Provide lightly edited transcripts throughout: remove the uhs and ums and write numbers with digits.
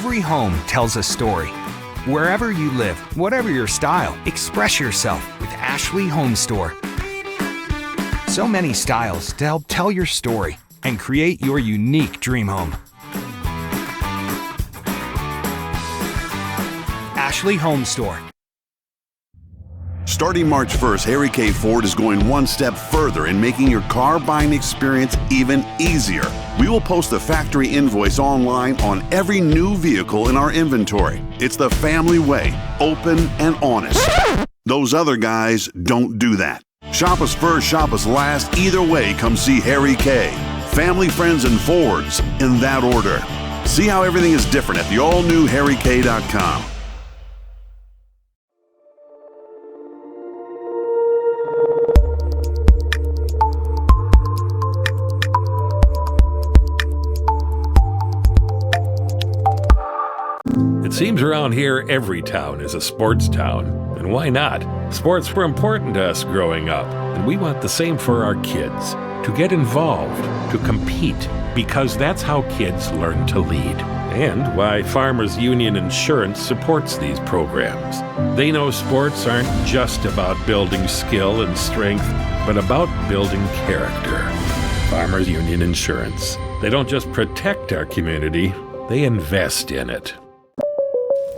Every home tells a story. Wherever you live, whatever your style, express yourself with Ashley Home Store. So many styles to help tell your story and create your unique dream home. Ashley Home Store. Starting March 1st, Harry K. Ford is going one step further in making your car buying experience even easier. We will post the factory invoice online on every new vehicle in our inventory. It's the family way, open and honest. Those other guys don't do that. Shop us first, shop us last. Either way, come see Harry K. Family, friends, and Fords in that order. See how everything is different at the all-new harryk.com. It seems around here every town is a sports town. And why not? Sports were important to us growing up, and we want the same for our kids. To get involved, to compete, because that's how kids learn to lead. And why Farmers Union Insurance supports these programs. They know sports aren't just about building skill and strength, but about building character. Farmers Union Insurance. They don't just protect our community, they invest in it.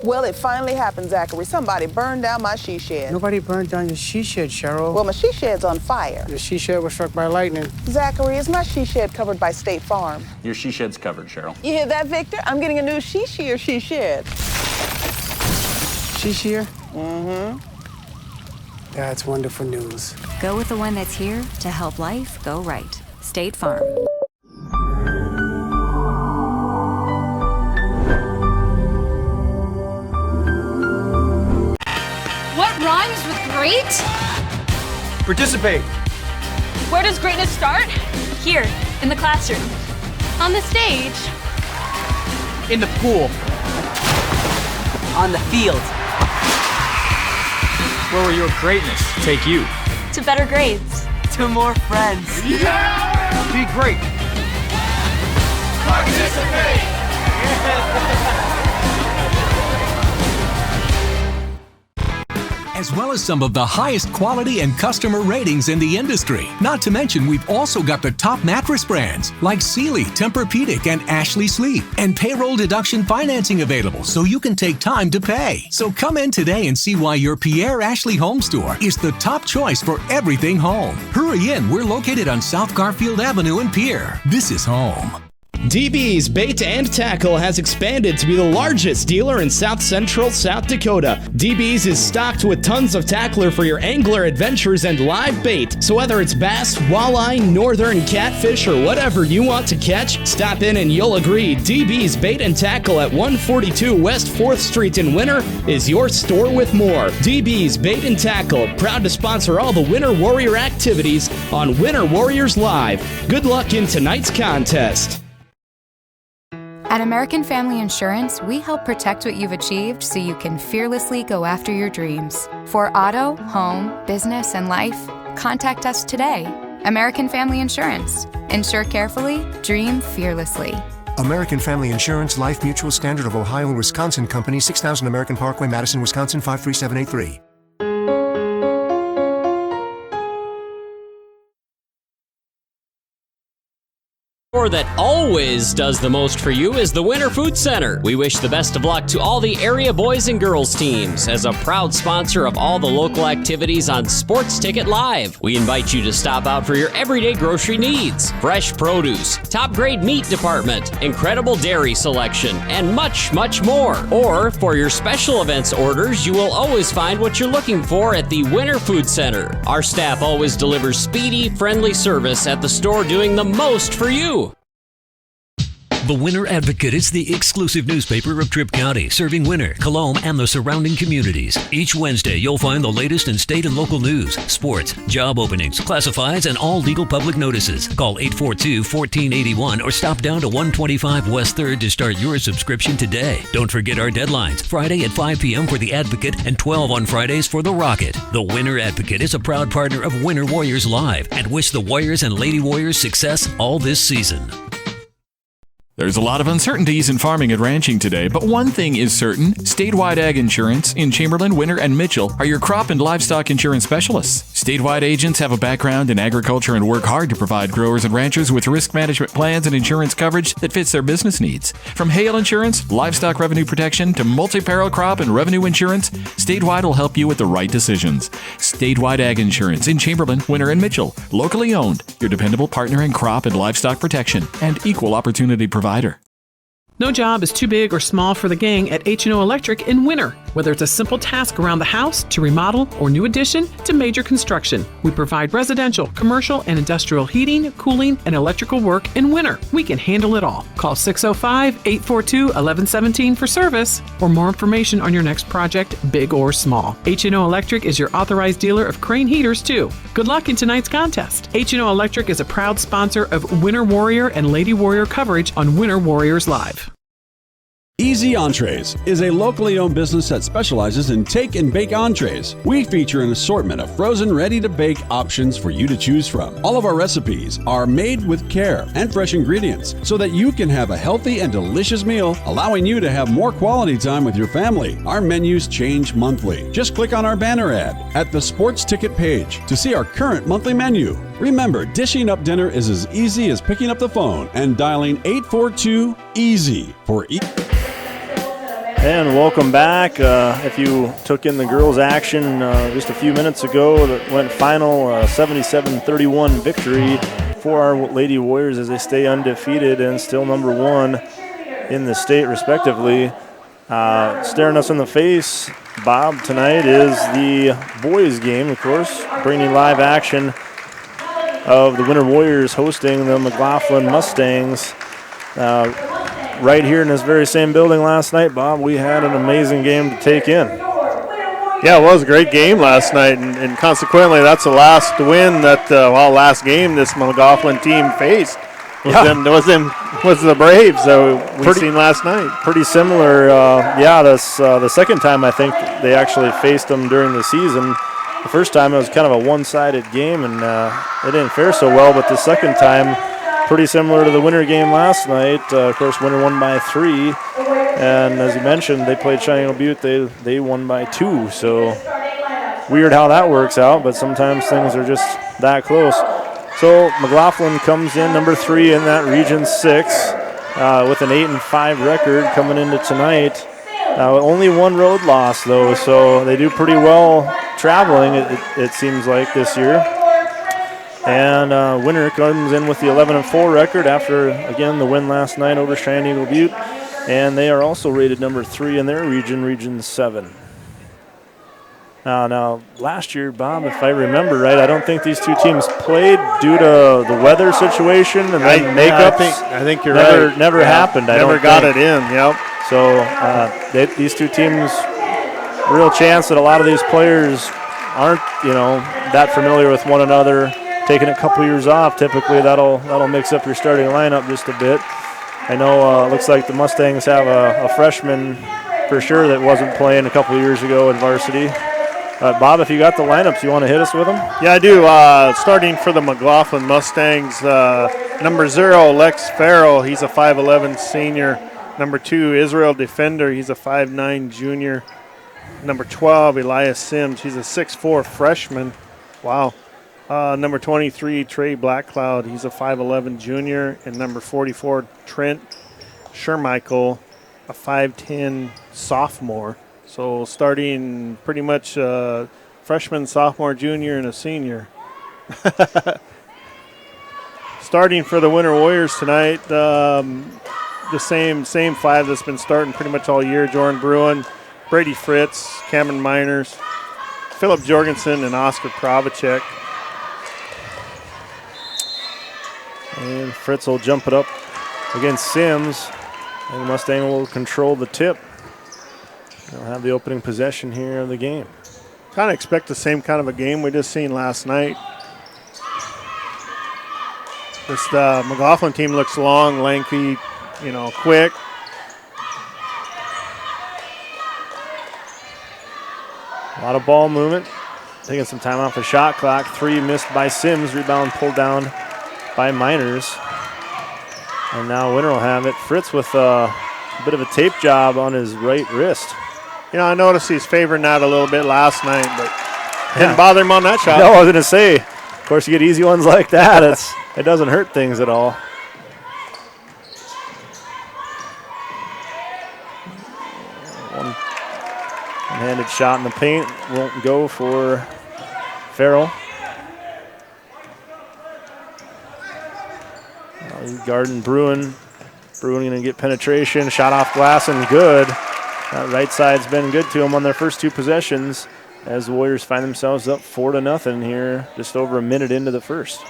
Well, it finally happened, Zachary. Somebody burned down my she shed. Nobody burned down your she shed, Cheryl. Well, my she shed's on fire. Your she shed was struck by lightning. Zachary, is my she shed covered by State Farm? Your she shed's covered, Cheryl. You hear that, Victor? I'm getting a new she shed. She shear? Mm-hmm. That's wonderful news. Go with the one that's here to help life go right. State Farm. What rhymes with great? Participate. Where does greatness start? Here, in the classroom. On the stage. In the pool. On the field. Where will your greatness take you? To better grades. To more friends. Yeah! Be great. Participate. As well as some of the highest quality and customer ratings in the industry. Not to mention, we've also got the top mattress brands like Sealy, Tempur-Pedic, and Ashley Sleep, and payroll deduction financing available so you can take time to pay. So come in today and see why your Pierre Ashley Home Store is the top choice for everything home. Hurry in, we're located on South Garfield Avenue in Pierre. This is home. DB's Bait and Tackle has expanded to be the largest dealer in South Central South Dakota. DB's is stocked with tons of tackler for your angler adventures and live bait. So whether it's bass, walleye, northern catfish, or whatever you want to catch, stop in and you'll agree DB's Bait and Tackle at 142 West 4th Street in Winter is your store with more. DB's Bait and Tackle, proud to sponsor all the Winter Warrior activities on Winter Warriors Live. Good luck in tonight's contest. At American Family Insurance, we help protect what you've achieved so you can fearlessly go after your dreams. For auto, home, business, and life, contact us today. American Family Insurance. Insure carefully, dream fearlessly. American Family Insurance, Life Mutual, Standard of Ohio and Wisconsin Company, 6000 American Parkway, Madison, Wisconsin, 53783. That always does the most for you is the Winter Food Center. We wish the best of luck to all the area boys and girls teams. As a proud sponsor of all the local activities on Sports Ticket Live, we invite you to stop out for your everyday grocery needs. Fresh produce, top grade meat department, incredible dairy selection, and much, much more. Or for your special events orders, you will always find what you're looking for at the Winter Food Center. Our staff always delivers speedy, friendly service at the store, doing the most for you. The Winter Advocate is the exclusive newspaper of Tripp County, serving Winter, Colome, and the surrounding communities. Each Wednesday, you'll find the latest in state and local news, sports, job openings, classifieds, and all legal public notices. Call 842-1481 or stop down to 125 West 3rd to start your subscription today. Don't forget our deadlines, Friday at 5 p.m. for the Advocate and 12 on Fridays for the Rocket. The Winter Advocate is a proud partner of Winter Warriors Live and wish the Warriors and Lady Warriors success all this season. There's a lot of uncertainties in farming and ranching today, but one thing is certain. Statewide Ag Insurance in Chamberlain, Winter, and Mitchell are your crop and livestock insurance specialists. Statewide agents have a background in agriculture and work hard to provide growers and ranchers with risk management plans and insurance coverage that fits their business needs. From hail insurance, livestock revenue protection, to multi-peril crop and revenue insurance, Statewide will help you with the right decisions. Statewide Ag Insurance in Chamberlain, Winter, and Mitchell. Locally owned, your dependable partner in crop and livestock protection and equal opportunity provider. No job is too big or small for the gang at H&O Electric in Winter. Whether it's a simple task around the house, to remodel, or new addition, to major construction, we provide residential, commercial, and industrial heating, cooling, and electrical work in winter. We can handle it all. Call 605-842-1117 for service or more information on your next project, big or small. H&O Electric is your authorized dealer of Crane heaters, too. Good luck in tonight's contest. H&O Electric is a proud sponsor of Winter Warrior and Lady Warrior coverage on Winter Warriors Live. Easy Entrees is a locally owned business that specializes in take and bake entrees. We feature an assortment of frozen, ready-to-bake options for you to choose from. All of our recipes are made with care and fresh ingredients so that you can have a healthy and delicious meal, allowing you to have more quality time with your family. Our menus change monthly. Just click on our banner ad at the sports ticket page to see our current monthly menu. Remember, dishing up dinner is as easy as picking up the phone and dialing 842-EASY for And welcome back. If you took in the girls' action just a few minutes ago, that went final 77-31 victory for our Lady Warriors as they stay undefeated and still number one in the state, respectively. Staring us in the face, Bob, tonight is the boys' game, of course, bringing live action of the Winter Warriors hosting the McLaughlin Mustangs. Right here in this very same building last night, Bob, we had an amazing game to take in. Yeah, it was a great game last night, and consequently, that's the last win that, last game this McLaughlin team faced was the Braves that we've seen last night. Pretty similar, the second time I think they actually faced them during the season. The first time it was kind of a one-sided game, and it didn't fare so well, but the second time, pretty similar to the Winter game last night. Of course, Winter won by 3. And as you mentioned, they played Shining Butte. They won by 2. So weird how that works out, but sometimes things are just that close. So McLaughlin comes in number 3 in that Region 6 with an 8-5 record coming into tonight. Only one road loss, though, so they do pretty well traveling, it seems like, this year. And Winter comes in with the 11-4 record after, again, the win last night over Shining Butte. And they are also rated number 3 in their region, Region 7. Now, last year, Bob, if I remember right, I don't think these two teams played due to the weather situation. And then I think you're right. Never happened. Never got it in, yep. So these two teams, real chance that a lot of these players aren't, that familiar with one another. Taking a couple years off, typically that'll mix up your starting lineup just a bit. I know it looks like the Mustangs have a freshman for sure that wasn't playing a couple years ago in varsity. Bob, if you got the lineups, you want to hit us with them? Yeah, I do. Starting for the McLaughlin Mustangs, number 0, Lex Farrell. He's a 5'11 senior. Number 2, Israel Defender. He's a 5'9 junior. Number 12, Elias Sims. He's a 6'4 freshman. Wow. Number 23, Trey Blackcloud. He's a 5'11 junior. And number 44, Trent Shermichael, a 5'10 sophomore. So starting pretty much freshman, sophomore, junior, and a senior. Starting for the Winter Warriors tonight, the same 5 that's been starting pretty much all year. Jordan Bruin, Brady Fritz, Cameron Miners, Philip Jorgensen, and Oscar Pravacek. And Fritz will jump it up against Sims, and the Mustang will control the tip. They'll have the opening possession here of the game. Kind of expect the same kind of a game we just seen last night. This McLaughlin team looks long, lanky, quick. A lot of ball movement. Taking some time off the shot clock. 3 missed by Sims. Rebound pulled down by Miners. And now Winter will have it. Fritz with a bit of a tape job on his right wrist. You know, I noticed he's favoring that a little bit last night, but didn't bother him on that shot. No, I was going to say, of course, you get easy ones like that. It doesn't hurt things at all. One-handed shot in the paint won't go for Farrell. Garden Bruin going to get penetration, shot off glass and good. That right side's been good to them on their first two possessions as the Warriors find themselves up 4-0 here, just over a minute into the first.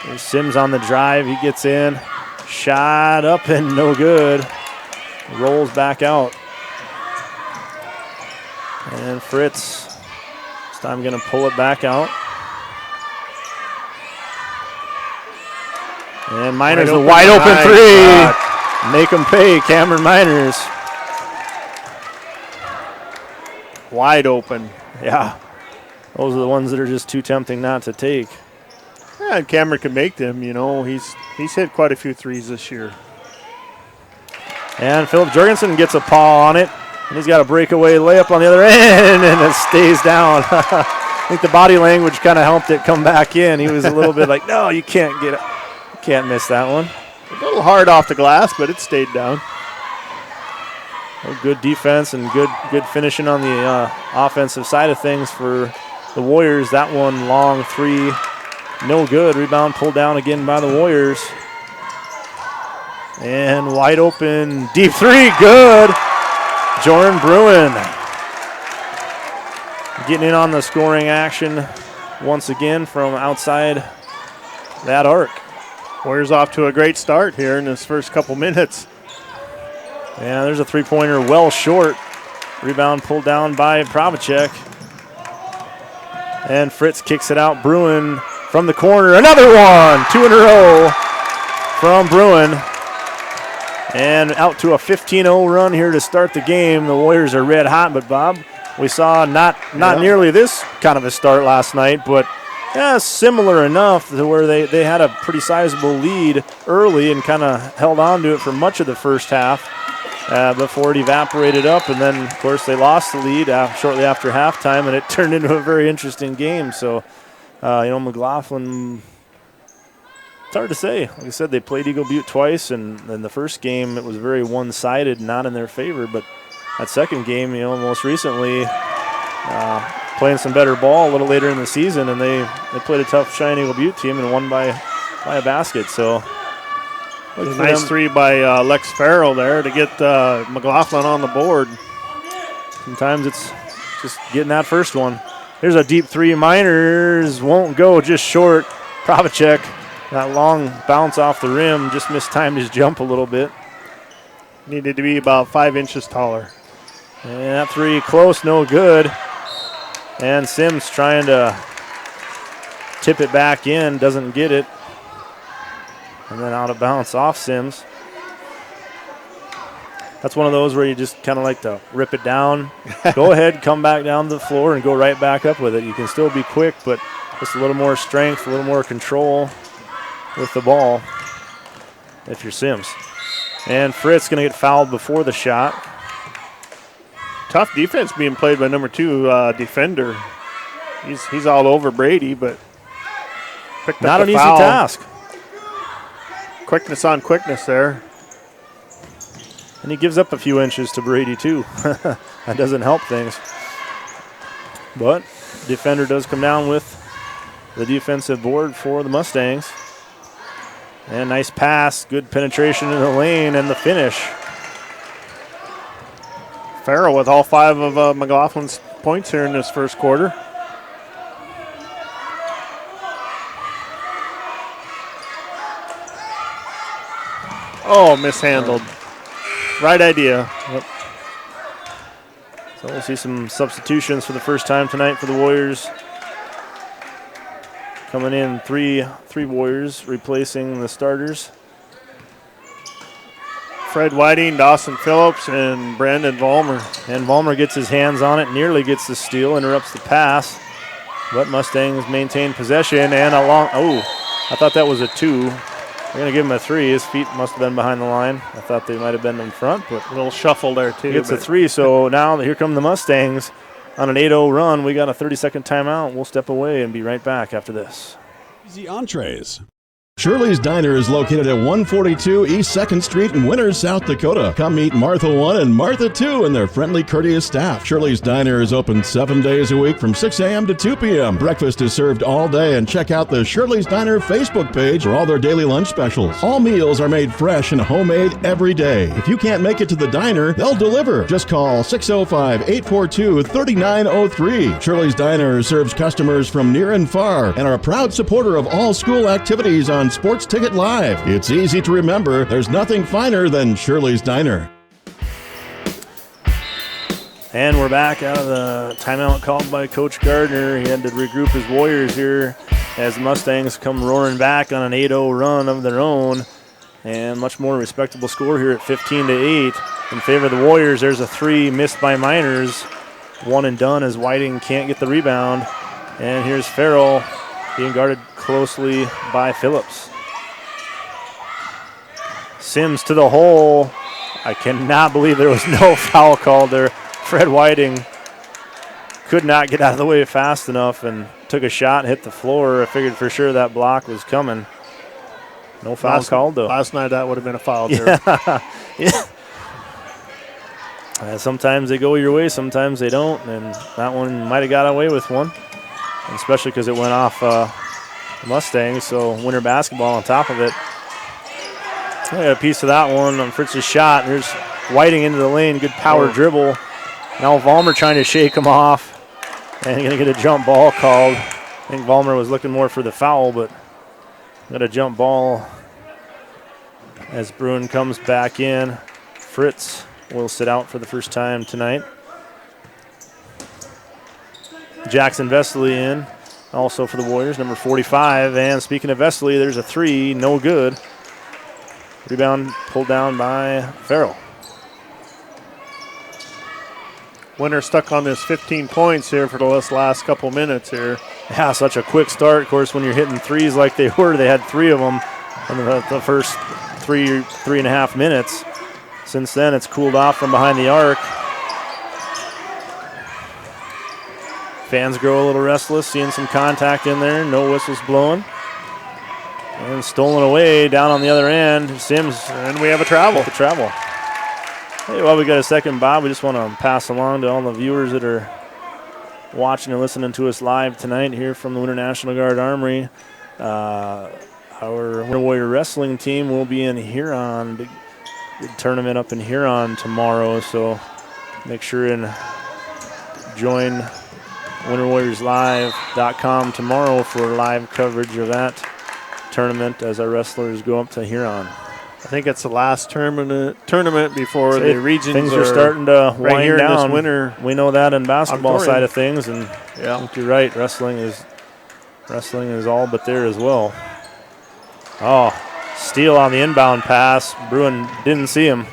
There's Sims on the drive, he gets in, shot up and no good. Rolls back out. And Fritz, this time going to pull it back out. And Miners a wide open three. Make them pay, Cameron Miners. Wide open. Yeah. Those are the ones that are just too tempting not to take. Yeah, and Cameron can make them, you know. He's hit quite a few threes this year. And Philip Jorgensen gets a paw on it. And he's got a breakaway layup on the other end, and it stays down. I think the body language kind of helped it come back in. He was a little bit like, no, you can't get it. Can't miss that one. A little hard off the glass, but it stayed down. Oh, good defense and good finishing on the offensive side of things for the Warriors. That one long three, no good. Rebound pulled down again by the Warriors. And wide open, deep three, good. Jordan Bruin getting in on the scoring action once again from outside that arc. Warriors off to a great start here in this first couple minutes. Yeah, there's a three-pointer well short. Rebound pulled down by Pravacek. And Fritz kicks it out. Bruin from the corner. Another one. 2 in a row from Bruin. And out to a 15-0 run here to start the game. The Warriors are red hot, but Bob, we saw not nearly this kind of a start last night, but yeah, similar enough to where they had a pretty sizable lead early and kind of held on to it for much of the first half before it evaporated up. And then, of course, they lost the lead shortly after halftime, and it turned into a very interesting game. So, McLaughlin, it's hard to say. Like I said, they played Eagle Butte twice, and in the first game it was very one-sided, not in their favor. But that second game, most recently, playing some better ball a little later in the season, and they played a tough Cheyenne Eagle Butte team and won by a basket. So a nice three by Lex Farrell there to get McLaughlin on the board. Sometimes it's just getting that first one. Here's a deep three. Miners won't go, just short. Pravacek, that long bounce off the rim, just mistimed his jump a little bit. Needed to be about 5 inches taller. And that three close, no good. And Sims trying to tip it back in, doesn't get it. And then out of bounds off Sims. That's one of those where you just kind of like to rip it down. Go ahead, come back down to the floor and go right back up with it. You can still be quick, but just a little more strength, a little more control with the ball if you're Sims. And Fritz going to get fouled before the shot. Tough defense being played by number 2 defender. He's all over Brady, but picked not up an the easy foul. task. Quickness on quickness there. And he gives up a few inches to Brady, too. That doesn't help things. But defender does come down with the defensive board for the Mustangs. And nice pass, good penetration in the lane, and the finish. Farrell with all 5 of McLaughlin's points here in this first quarter. Oh, mishandled. Right idea. Yep. So we'll see some substitutions for the first time tonight for the Warriors. Coming in, three Warriors replacing the starters. Fred Whiting, Dawson Phillips, and Brandon Vollmer. And Vollmer gets his hands on it, nearly gets the steal, interrupts the pass. But Mustangs maintain possession, and a long, I thought that was a 2. They're going to give him a 3. His feet must have been behind the line. I thought they might have been in front, but a little shuffle there too. He gets a 3, so now here come the Mustangs on an 8-0 run. We got a 30-second timeout. We'll step away and be right back after this. Easy entrees. Shirley's Diner is located at 142 East 2nd Street in Winters, South Dakota. Come meet Martha 1 and Martha 2 and their friendly, courteous staff. Shirley's Diner is open 7 days a week from 6 a.m. to 2 p.m. Breakfast is served all day, and check out the Shirley's Diner Facebook page for all their daily lunch specials. All meals are made fresh and homemade every day. If you can't make it to the diner, they'll deliver. Just call 605-842-3903. Shirley's Diner serves customers from near and far and are a proud supporter of all school activities on Sports Ticket Live. It's easy to remember. There's nothing finer than Shirley's Diner. And we're back out of the timeout called by Coach Gardner. He had to regroup his Warriors here as the Mustangs come roaring back on an 8-0 run of their own. And much more respectable score here at 15-8 in favor of the Warriors. There's a 3 missed by Miners. 1 and done as Whiting can't get the rebound. And here's Farrell being guarded closely by Phillips. Sims to the hole. I cannot believe there was no foul called there. Fred Whiting could not get out of the way fast enough and took a shot and hit the floor. I figured for sure that block was coming. No foul called, though. Last night that would have been a foul there. Yeah. Sometimes they go your way, sometimes they don't, and that one might have got away with one, especially because it went off the Mustangs, so winter basketball on top of it. I got a piece of that one on Fritz's shot. There's Whiting into the lane, good power dribble. Now Vollmer trying to shake him off, and going to get a jump ball called. I think Vollmer was looking more for the foul, but got a jump ball as Bruin comes back in. Fritz will sit out for the first time tonight. Jackson Vesely in, also for the Warriors, number 45. And speaking of Vesely, there's a 3, no good. Rebound pulled down by Farrell. Winter stuck on this 15 points here for the last couple minutes here. Yeah, such a quick start. Of course, when you're hitting threes like they were, they had 3 of them in the first 3.5 minutes. Since then, it's cooled off from behind the arc. Fans grow a little restless, seeing some contact in there. No whistles blowing. And stolen away down on the other end. Sims. And we have a travel. Hey, well, we got a second, Bob. We just want to pass along to all the viewers that are watching and listening to us live tonight here from the Winter National Guard Armory. Our Winter Warrior Wrestling team will be in Huron. Big tournament up in Huron tomorrow, so make sure and join winterwarriorslive.com tomorrow for live coverage of that tournament as our wrestlers go up to Huron. I think it's the last tournament before the regions. Things are starting to wind down. This winter. We know that in basketball side of things, and yeah, I think you're right. Wrestling is all but there as well. Oh, steal on the inbound pass. Bruin didn't see him,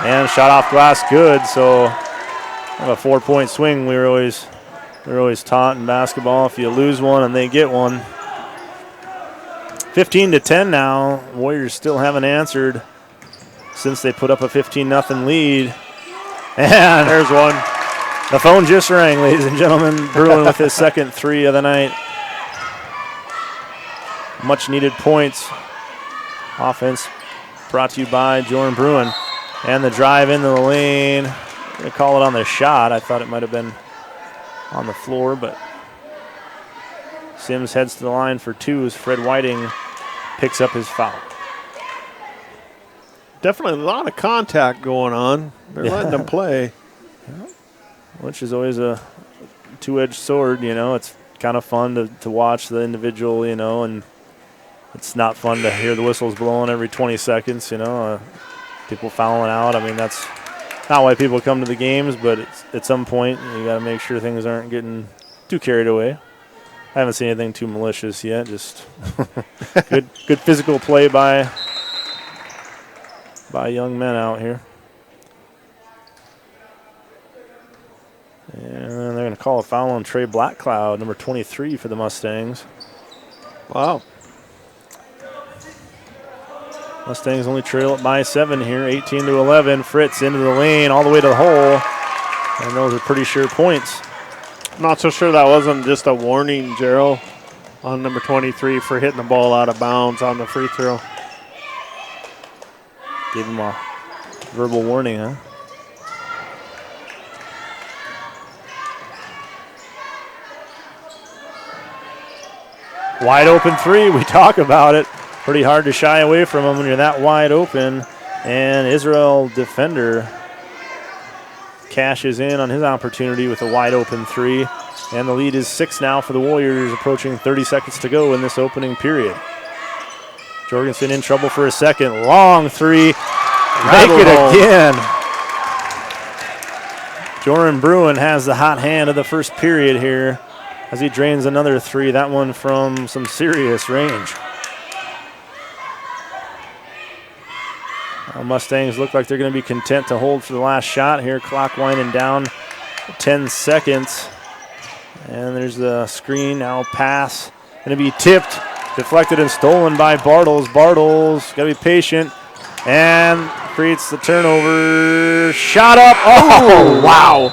and shot off glass, good. So a 4-point swing. We were always taught in basketball, if you lose one and they get one. 15-10 now. Warriors still haven't answered since they put up a 15-0 lead. And there's one. The phone just rang, ladies and gentlemen. Bruin with his second 3 of the night. Much needed points. Offense brought to you by Jordan Bruin. And the drive into the lane. I'm going to call it on the shot. I thought it might have been on the floor, but Sims heads to the line for 2 as Fred Whiting picks up his foul. Definitely a lot of contact going on. They're letting them play. Which is always a two-edged sword, you know. It's kind of fun to watch the individual, you know, and it's not fun to hear the whistles blowing every 20 seconds, you know. People fouling out. I mean, that's not why people come to the games, but at some point you got to make sure things aren't getting too carried away. I haven't seen anything too malicious yet. Just good physical play by young men out here. And they're going to call a foul on Trey Blackcloud, number 23 for the Mustangs. Wow. Mustangs only trail it by 7 here, 18-11. Fritz into the lane, all the way to the hole. And those are pretty sure points. I'm not so sure that wasn't just a warning, Gerald, on number 23 for hitting the ball out of bounds on the free throw. Gave him a verbal warning, huh? Wide open three, we talk about it. Pretty hard to shy away from him when you're that wide open. And Israel defender cashes in on his opportunity with a wide open three. And the lead is 6 now for the Warriors, approaching 30 seconds to go in this opening period. Jorgensen in trouble for a second. Long three. Make it again. Jordan Bruin has the hot hand of the first period here as he drains another three. That one from some serious range. Mustangs look like they're going to be content to hold for the last shot here. Clock winding down 10 seconds. And there's the screen, now pass. Going to be tipped, deflected and stolen by Bartles. Bartles got to be patient and creates the turnover. Shot up. Oh, wow.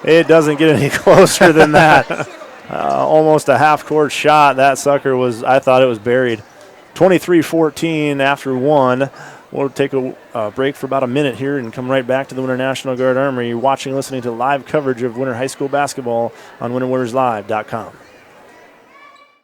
It doesn't get any closer than that. Almost a half-court shot. That sucker was, I thought it was buried. 23-14 after one. We'll take a break for about a minute here and come right back to the Winter National Guard Armory. You're watching, listening to live coverage of Winter High School basketball on winterwarriorslive.com.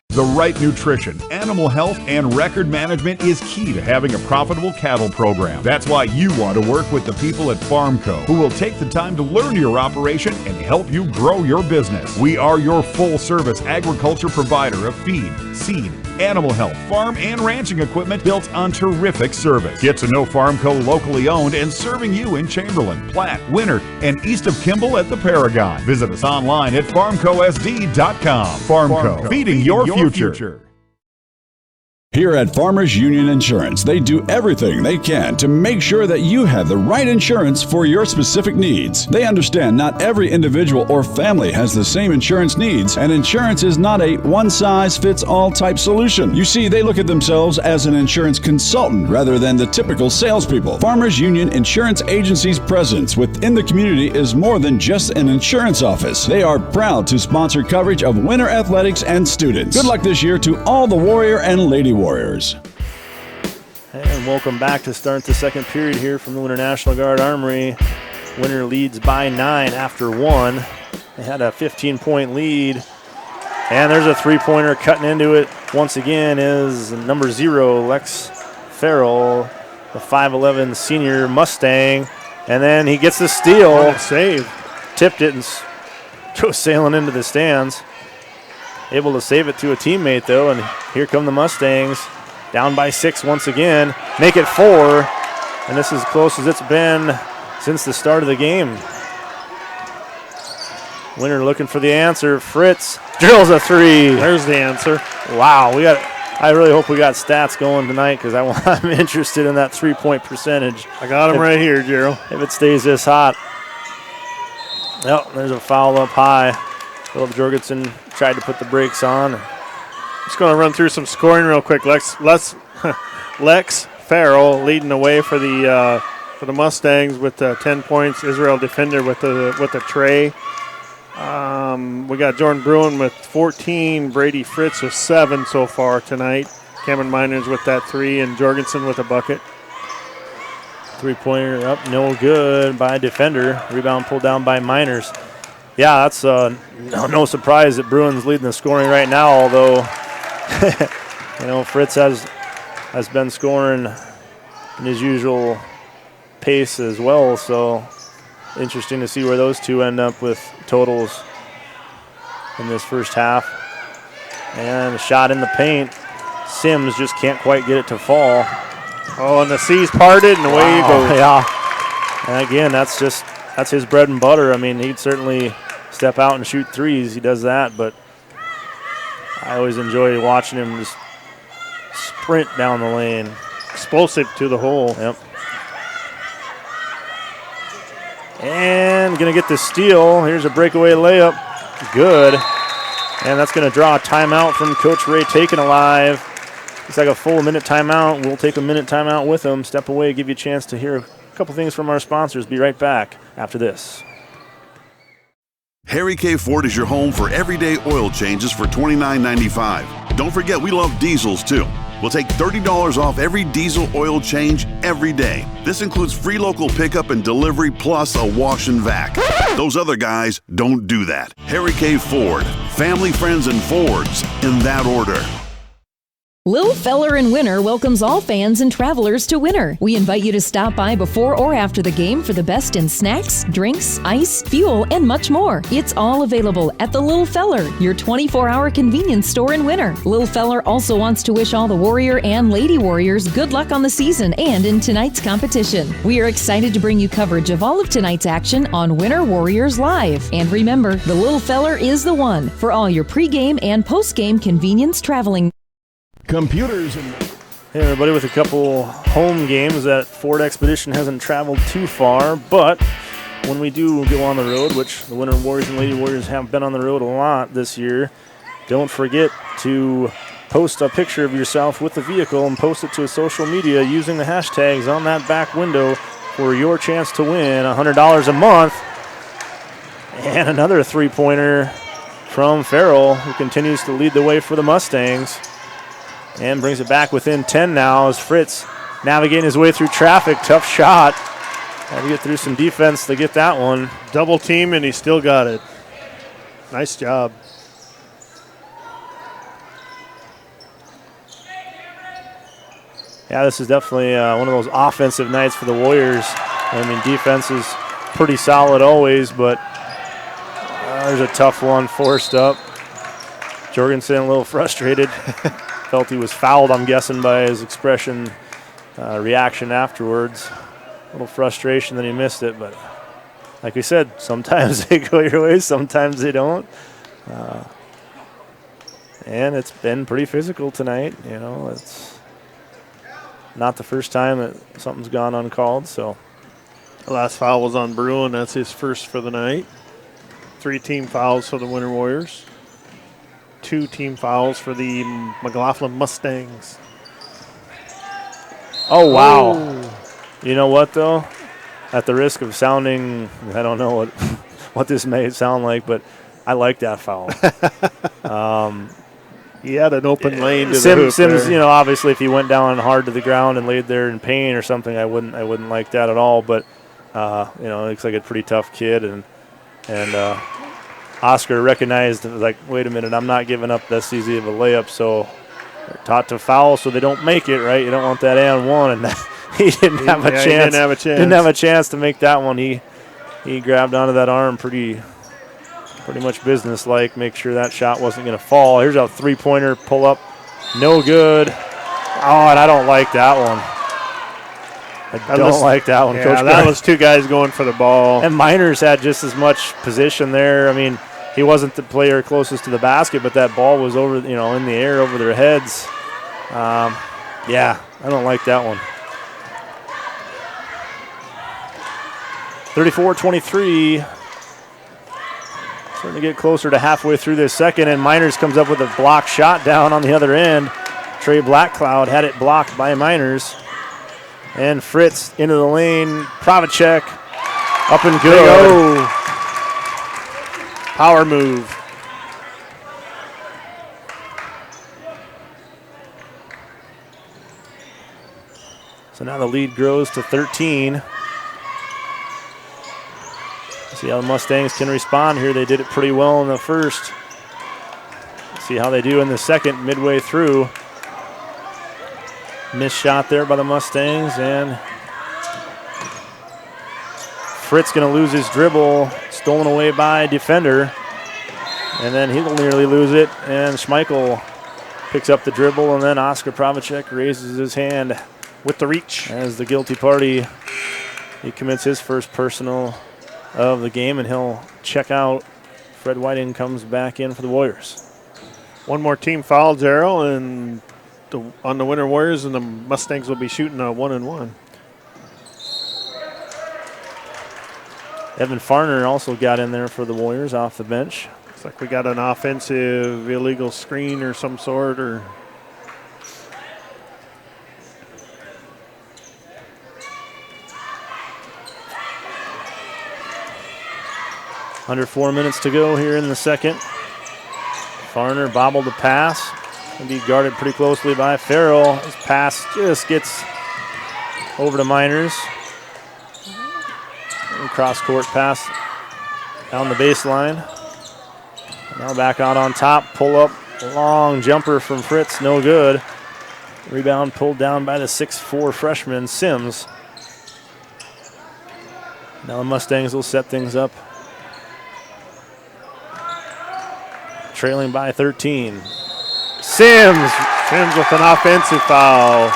The right nutrition, animal health, and record management is key to having a profitable cattle program. That's why you want to work with the people at Farmco, who will take the time to learn your operation and help you grow your business. We are your full-service agriculture provider of feed, seed, animal health, farm, and ranching equipment built on terrific service. Get to know Farmco, locally owned and serving you in Chamberlain, Platte, Winter, and east of Kimball at the Paragon. Visit us online at farmcosd.com. Farmco, feeding your future. Here at Farmers Union Insurance, they do everything they can to make sure that you have the right insurance for your specific needs. They understand not every individual or family has the same insurance needs, and insurance is not a one-size-fits-all type solution. You see, they look at themselves as an insurance consultant rather than the typical salespeople. Farmers Union Insurance Agency's presence within the community is more than just an insurance office. They are proud to sponsor coverage of winter athletics and students. Good luck this year to all the Warrior and Lady Warriors. And welcome back to start the second period here from the Winter National Guard Armory. Winter leads by 9 after 1. They had a 15-point lead. And there's a three-pointer cutting into it. Once again is number 0, Lex Farrell, the 5'11 senior Mustang. And then he gets the steal. What a save. Tipped it and goes sailing into the stands. Able to save it to a teammate, though, and here come the Mustangs. Down by 6 once again. Make it 4, and this is as close as it's been since the start of the game. Winter looking for the answer. Fritz drills a three. There's the answer. Wow, I really hope we got stats going tonight because I'm interested in that three-point percentage. I got him right here, Gerald. If it stays this hot. Oh, there's a foul up high. Philip Jorgensen tried to put the brakes on. Just going to run through some scoring real quick. Lex Farrell leading the way for the Mustangs with 10 points. Israel defender with the tray. We got Jordan Bruin with 14. Brady Fritz with 7 so far tonight. Cameron Miners with that 3, and Jorgensen with a bucket. Three-pointer up, no good by defender. Rebound pulled down by Miners. Yeah, that's no surprise that Bruin's leading the scoring right now, although Fritz has been scoring in his usual pace as well, so interesting to see where those two end up with totals in this first half. And a shot in the paint. Sims just can't quite get it to fall. Oh, and the C's parted, and away he goes. Yeah. And again, that's his bread and butter. I mean, he'd certainly step out and shoot threes. He does that, but I always enjoy watching him just sprint down the lane. Explosive to the hole. Yep. And going to get the steal. Here's a breakaway layup. Good. And that's going to draw a timeout from Coach Ray Taken Alive. It's like a full minute timeout. We'll take a minute timeout with them. Step away, give you a chance to hear a couple things from our sponsors. Be right back after this. Harry K. Ford is your home for everyday oil changes for $29.95. Don't forget, we love diesels too. We'll take $30 off every diesel oil change every day. This includes free local pickup and delivery plus a wash and vac. Those other guys don't do that. Harry K. Ford. Family, friends, and Fords in that order. Lil Feller in Winter welcomes all fans and travelers to Winter. We invite you to stop by before or after the game for the best in snacks, drinks, ice, fuel, and much more. It's all available at the Lil Feller, your 24-hour convenience store in Winter. Lil Feller also wants to wish all the Warrior and Lady Warriors good luck on the season and in tonight's competition. We are excited to bring you coverage of all of tonight's action on Winter Warriors Live. And remember, the Lil Feller is the one for all your pregame and postgame convenience traveling. Computers. Hey everybody, with a couple home games, that Ford Expedition hasn't traveled too far, but when we do go on the road, which the Winter Warriors and Lady Warriors have been on the road a lot this year, don't forget to post a picture of yourself with the vehicle and post it to social media using the hashtags on that back window for your chance to win $100 a month. And another three-pointer from Farrell, who continues to lead the way for the Mustangs. And brings it back within 10 now as Fritz navigating his way through traffic. Tough shot. Had to get through some defense to get that one. Double team, and he still got it. Nice job. Yeah, this is definitely one of those offensive nights for the Warriors. I mean, defense is pretty solid always, but there's a tough one forced up. Jorgensen a little frustrated. Felt he was fouled, I'm guessing, by his expression, reaction afterwards. A little frustration that he missed it, but like we said, sometimes they go your way, sometimes they don't. And it's been pretty physical tonight. You know, it's not the first time that something's gone uncalled. So the last foul was on Bruin. That's his first for the night. 3 team fouls for the Winter Warriors. 2 team fouls for the McLaughlin Mustangs. Oh, wow. Oh. You know what, though? At the risk of sounding, I don't know what this may sound like, but I like that foul. He had an open lane to the hoop Sims, there. you know, obviously if he went down hard to the ground and laid there in pain or something, I wouldn't like that at all. But, you know, looks like a pretty tough kid. And Oscar recognized, like, wait a minute, I'm not giving up this easy of a layup, so they're taught to foul so they don't make it, right? You don't want that and one, and he didn't have a chance. He didn't have a chance. Didn't have a chance to make that one. He grabbed onto that arm pretty much business-like, make sure that shot wasn't going to fall. Here's a three-pointer pull-up, no good. Oh, and I don't like that one. I don't like that one, yeah, Coach. That was 2 guys going for the ball. And Miners had just as much position there. I mean, he wasn't the player closest to the basket, but that ball was over, you know, in the air over their heads. Yeah, I don't like that one. 34-23. Starting to get closer to halfway through this second, and Miners comes up with a block shot down on the other end. Trey Blackcloud had it blocked by Miners. And Fritz into the lane. Pravacek up and good. Power move. So now the lead grows to 13. See how the Mustangs can respond here. They did it pretty well in the first. See how they do in the second, midway through. Missed shot there by the Mustangs, and Fritz going to lose his dribble, stolen away by defender, and then he'll nearly lose it, and Schmeichel picks up the dribble, and then Oscar Pravacek raises his hand with the reach. As the guilty party, he commits his first personal of the game, and he'll check out. Fred Whiting comes back in for the Warriors. One more team foul, Darryl, and on the Winter Warriors, and the Mustangs will be shooting a 1-and-1. Evan Farner also got in there for the Warriors off the bench. Looks like we got an offensive illegal screen or some sort, or Under 4 minutes to go here in the second. Farner bobbled the pass. Will be guarded pretty closely by Farrell. His pass just gets over to Miners. Cross-court pass down the baseline. Now back out on top. Pull up. Long jumper from Fritz. No good. Rebound pulled down by the 6'4" freshman, Sims. Now the Mustangs will set things up. Trailing by 13. Sims with an offensive foul.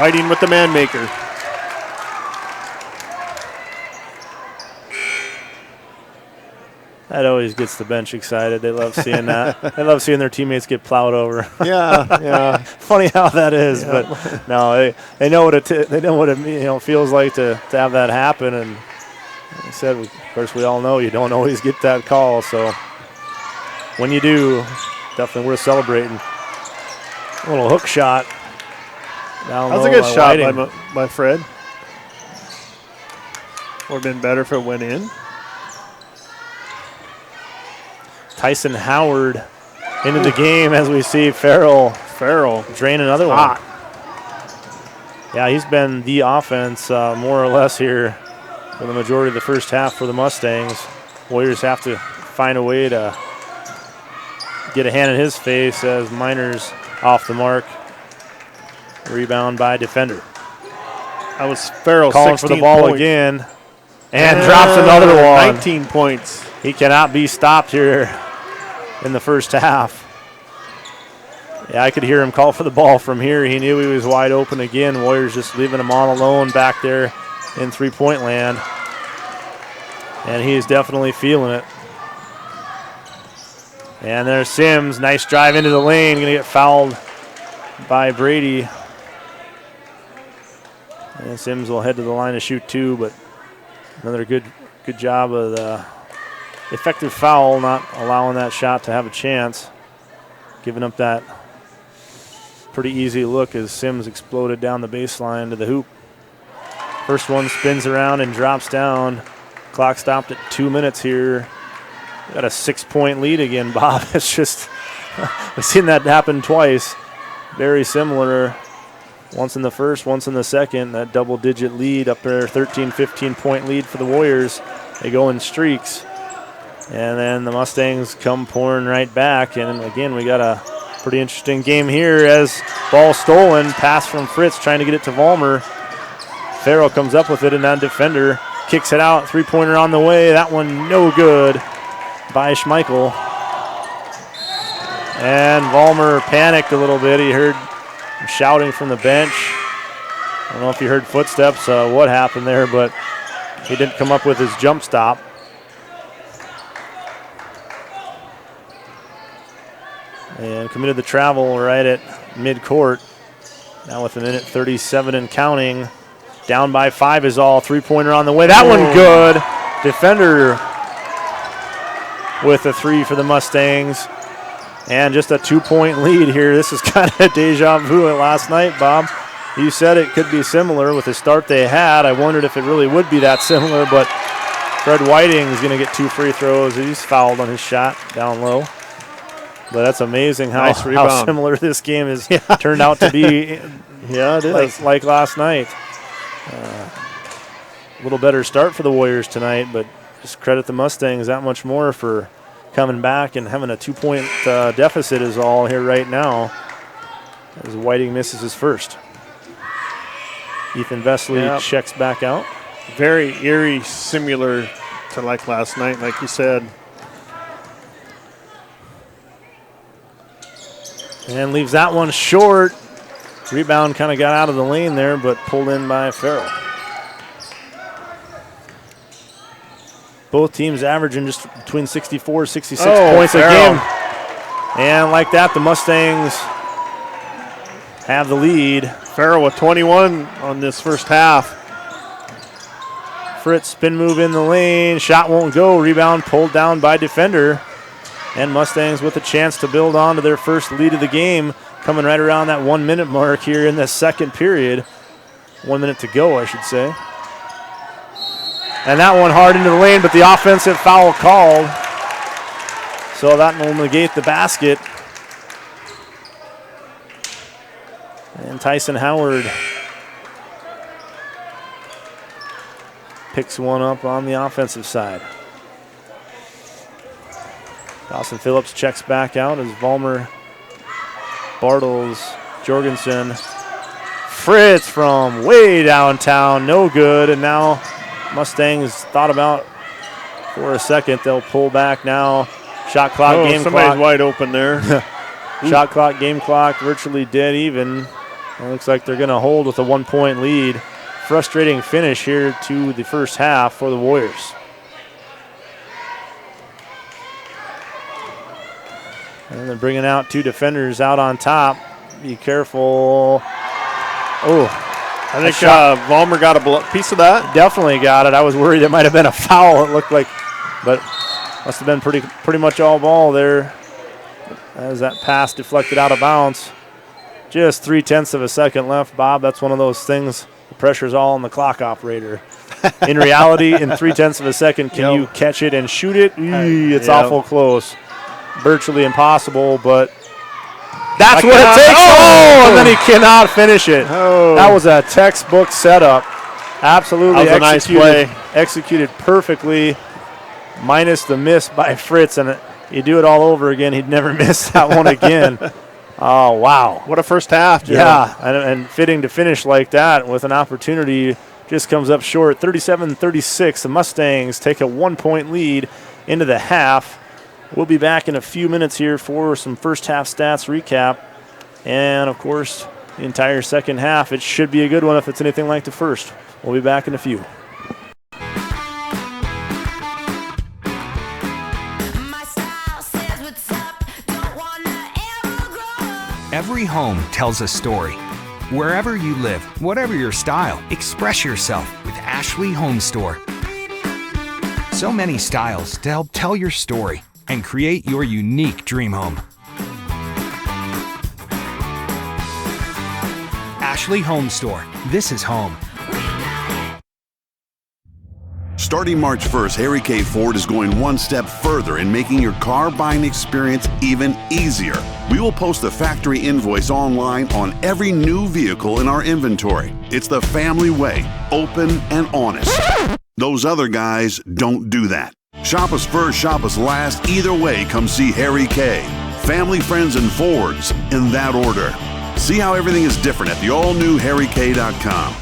Whiting with the man maker. That always gets the bench excited. They love seeing that. They love seeing their teammates get plowed over. Yeah. Funny how that is, but no, they know what they know what it feels like to have that happen. And like I said, of course, we all know you don't always get that call. So when you do, definitely worth celebrating. A little hook shot down low. That was a good shot Whiting. by Fred. Would have been better if it went in. Tyson Howard into the game as we see Farrell drain another one. Yeah, he's been the offense more or less here for the majority of the first half for the Mustangs. Warriors have to find a way to get a hand in his face as Miners off the mark. Rebound by defender. That was Farrell calling for the ball points. Again and drops another one. 19 points. He cannot be stopped here in the first half. Yeah, I could hear him call for the ball from here. He knew he was wide open again. Warriors just leaving him all alone back there in three-point land. And he's definitely feeling it. And there's Sims. Nice drive into the lane. Going to get fouled by Brady. And Sims will head to the line to shoot two, but another good job of the effective foul, not allowing that shot to have a chance. Giving up that pretty easy look as Sims exploded down the baseline to the hoop. First one spins around and drops down. Clock stopped at 2 minutes here. Got a 6-point lead again, Bob. It's just, we've seen that happen twice. Very similar. Once in the first, once in the second. That double-digit lead up there, 13, 15-point lead for the Warriors. They go in streaks. And then the Mustangs come pouring right back. And again, we got a pretty interesting game here as ball stolen. Pass from Fritz trying to get it to Vollmer. Farrell comes up with it, and that defender kicks it out. Three-pointer on the way. That one no good by Schmeichel. And Vollmer panicked a little bit. He heard shouting from the bench. I don't know if you heard footsteps, what happened there, but he didn't come up with his jump stop. And committed the travel right at midcourt. Now with a minute 37 and counting. Down by 5 is all. Three-pointer on the way. That one good. Defender with a three for the Mustangs. And just a 2-point lead here. This is kind of a deja vu at last night, Bob. You said it could be similar with the start they had. I wondered if it really would be that similar, but Fred Whiting is going to get 2 free throws. He's fouled on his shot down low. But that's amazing how similar this game has turned out to be. Yeah, it is. Like last night. A little better start for the Warriors tonight, but just credit the Mustangs that much more for coming back and having a 2-point deficit is all here right now as Whiting misses his first. Ethan Vesely checks back out. Very eerie, similar to like last night, like you said. And leaves that one short. Rebound kind of got out of the lane there, but pulled in by Farrell. Both teams averaging just between 64, 66 points a game. And like that, the Mustangs have the lead. Farrell with 21 on this first half. Fritz spin move in the lane. Shot won't go. Rebound pulled down by defender. And Mustangs with a chance to build on to their first lead of the game, coming right around that 1 minute mark here in the second period. 1 minute to go, I should say. And that one hard into the lane, but the offensive foul called. So that will negate the basket. And Tyson Howard picks one up on the offensive side. Dawson Phillips checks back out as Vollmer, Bartles, Jorgensen. Fritz from way downtown, no good. And now Mustangs thought about for a second. They'll pull back now. Shot clock, game somebody's clock. wide open there. Shot clock, game clock, virtually dead even. It looks like they're going to hold with a 1-point lead. Frustrating finish here to the first half for the Warriors. And they're bringing out two defenders out on top. Be careful. Oh, I think Vollmer got a piece of that. Definitely got it. I was worried it might have been a foul, it looked like, but must have been pretty much all ball there as that pass deflected out of bounds. Just 0.3 of a second left, Bob. That's one of those things. The pressure's all on the clock operator. In reality, in 0.3 of a second, can you catch it and shoot it? It's awful close. Virtually impossible, but that's what it takes. Oh, and then he cannot finish it. Oh. That was a textbook setup. Absolutely that was a nice play. Executed perfectly, minus the miss by Fritz. And you do it all over again, he'd never miss that one again. Oh, wow. What a first half, Joe. Yeah, and fitting to finish like that with an opportunity just comes up short. 37-36, the Mustangs take a 1-point lead into the half. We'll be back in a few minutes here for some first half stats recap. And, of course, the entire second half. It should be a good one if it's anything like the first. We'll be back in a few. Every home tells a story. Wherever you live, whatever your style, express yourself with Ashley Home Store. So many styles to help tell your story and create your unique dream home. Ashley Home Store. This is home. Starting March 1st, Harry K. Ford is going one step further in making your car buying experience even easier. We will post the factory invoice online on every new vehicle in our inventory. It's the family way, open and honest. Those other guys don't do that. Shop us first, shop us last. Either way, come see Harry K. Family, friends, and Fords in that order. See how everything is different at the all-new harryk.com.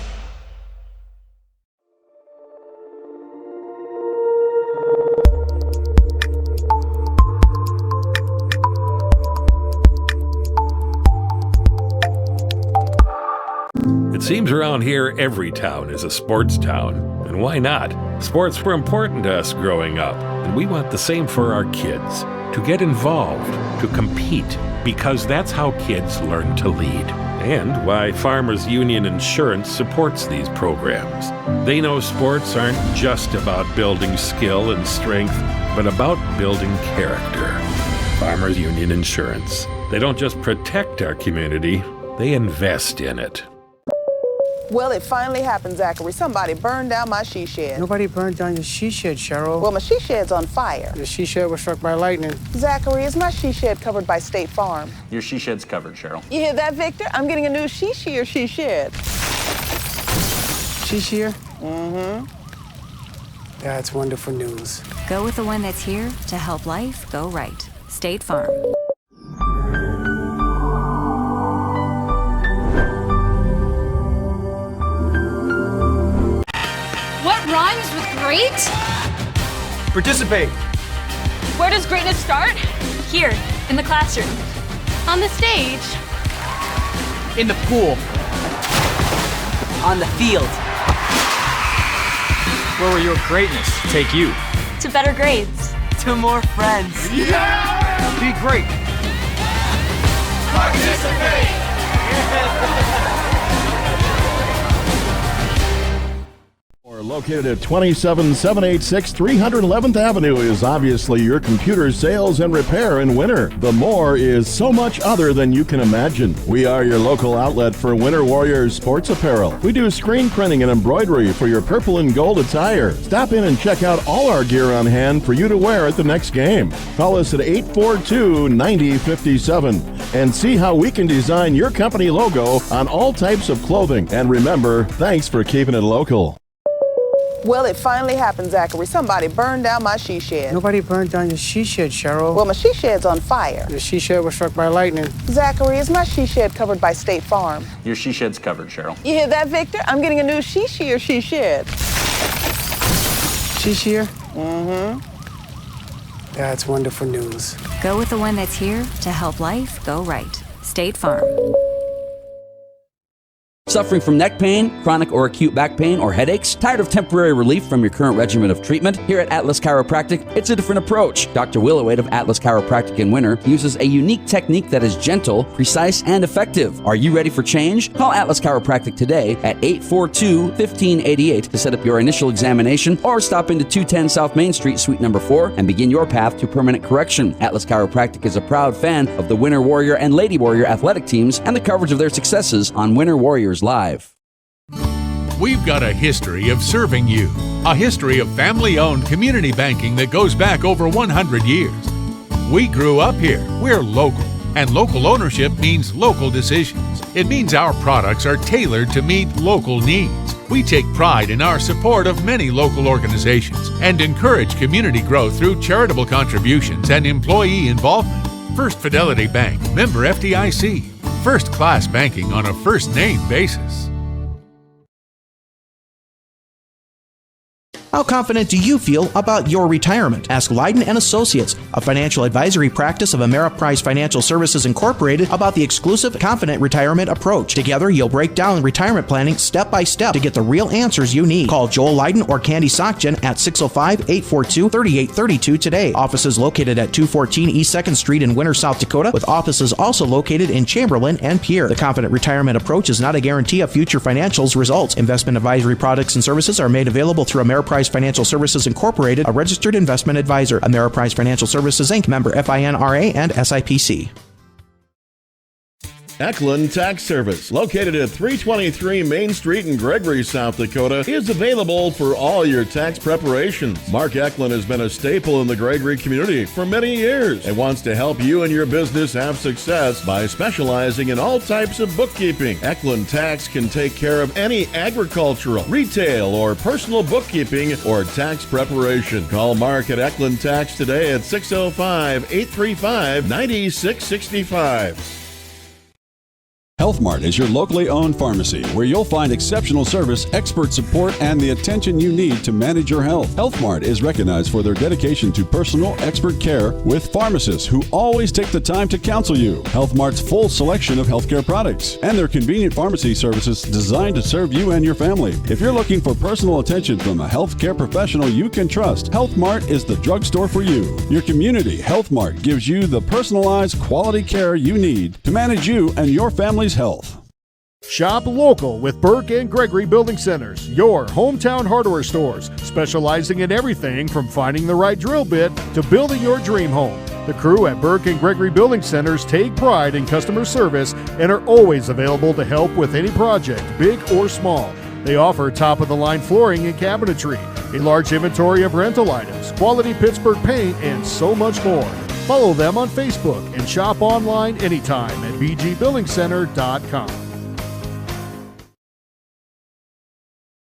It seems around here every town is a sports town. And why not? Sports were important to us growing up, and we want the same for our kids. To get involved, to compete, because that's how kids learn to lead. And why Farmers Union Insurance supports these programs. They know sports aren't just about building skill and strength, but about building character. Farmers Union Insurance. They don't just protect our community, they invest in it. Well, it finally happened, Zachary. Somebody burned down my she shed. Nobody burned down your she shed, Cheryl. Well, my she shed's on fire. The she shed was struck by lightning. Zachary, is my she shed covered by State Farm? Your she shed's covered, Cheryl. You hear that, Victor? I'm getting a new she shed. She shear? Mm-hmm. That's wonderful news. Go with the one that's here to help life go right. State Farm. What rhymes with great? Participate. Where does greatness start? Here, in the classroom. On the stage. In the pool. On the field. Where will your greatness take you? To better grades. To more friends. Yeah! Be great. Or Located at 27786 311th Avenue is obviously your computer sales and repair in winter. The more is so much other than you can imagine. We are your local outlet for Winter Warriors sports apparel. We do screen printing and embroidery for your purple and gold attire. Stop in and check out all our gear on hand for you to wear at the next game. Call us at 842-9057 and see how we can design your company logo on all types of clothing. And remember, thanks for keeping it local. Well, it finally happened, Zachary. Somebody burned down my she shed. Nobody burned down your she shed, Cheryl. Well, my she shed's on fire. The she shed was struck by lightning. Zachary, is my she shed covered by State Farm? Your she shed's covered, Cheryl. You hear that, Victor? I'm getting a new she shed. She shed? Mm-hmm. That's wonderful news. Go with the one that's here to help life go right. State Farm. Suffering from neck pain, chronic or acute back pain, or headaches? Tired of temporary relief from your current regimen of treatment? Here at Atlas Chiropractic, it's a different approach. Dr. Willowade of Atlas Chiropractic in Winter uses a unique technique that is gentle, precise, and effective. Are you ready for change? Call Atlas Chiropractic today at 842-1588 to set up your initial examination, or stop into 210 South Main Street, Suite number 4, and begin your path to permanent correction. Atlas Chiropractic is a proud fan of the Winter Warrior and Lady Warrior athletic teams and the coverage of their successes on Winter Warriors Live. We've got a history of serving you, a history of family-owned community banking that goes back over 100 years. We grew up here, we're local, and local ownership means local decisions. It means our products are tailored to meet local needs. We take pride in our support of many local organizations and encourage community growth through charitable contributions and employee involvement. First Fidelity Bank, member FDIC. First-class banking on a first-name basis. How confident do you feel about your retirement? Ask Leiden & Associates, a financial advisory practice of Ameriprise Financial Services Incorporated, about the exclusive Confident Retirement approach. Together, you'll break down retirement planning step by step to get the real answers you need. Call Joel Leiden or Candy Sockgen at 605-842-3832 today. Offices located at 214 East 2nd Street in Winter, South Dakota, with offices also located in Chamberlain and Pierre. The Confident Retirement approach is not a guarantee of future financials results. Investment advisory products and services are made available through Ameriprise Financial Services Incorporated, a registered investment advisor. Ameriprise Financial Services Inc., member FINRA and SIPC. Eklund Tax Service, located at 323 Main Street in Gregory, South Dakota, is available for all your tax preparations. Mark Eklund has been a staple in the Gregory community for many years and wants to help you and your business have success by specializing in all types of bookkeeping. Eklund Tax can take care of any agricultural, retail, or personal bookkeeping or tax preparation. Call Mark at Eklund Tax today at 605-835-9665. Health Mart is your locally owned pharmacy where you'll find exceptional service, expert support, and the attention you need to manage your health. Health Mart is recognized for their dedication to personal, expert care with pharmacists who always take the time to counsel you. Health Mart's full selection of healthcare products and their convenient pharmacy services designed to serve you and your family. If you're looking for personal attention from a healthcare professional you can trust, Health Mart is the drugstore for you. Your community Health Mart gives you the personalized quality care you need to manage you and your family's health. Shop local with Burke and Gregory Building Centers, your hometown hardware stores, specializing in everything from finding the right drill bit to building your dream home. The crew at Burke and Gregory Building Centers take pride in customer service and are always available to help with any project, big or small. They offer top-of-the-line flooring and cabinetry, a large inventory of rental items, quality Pittsburgh paint, and so much more. Follow them on Facebook and shop online anytime at bgbuildingcenter.com.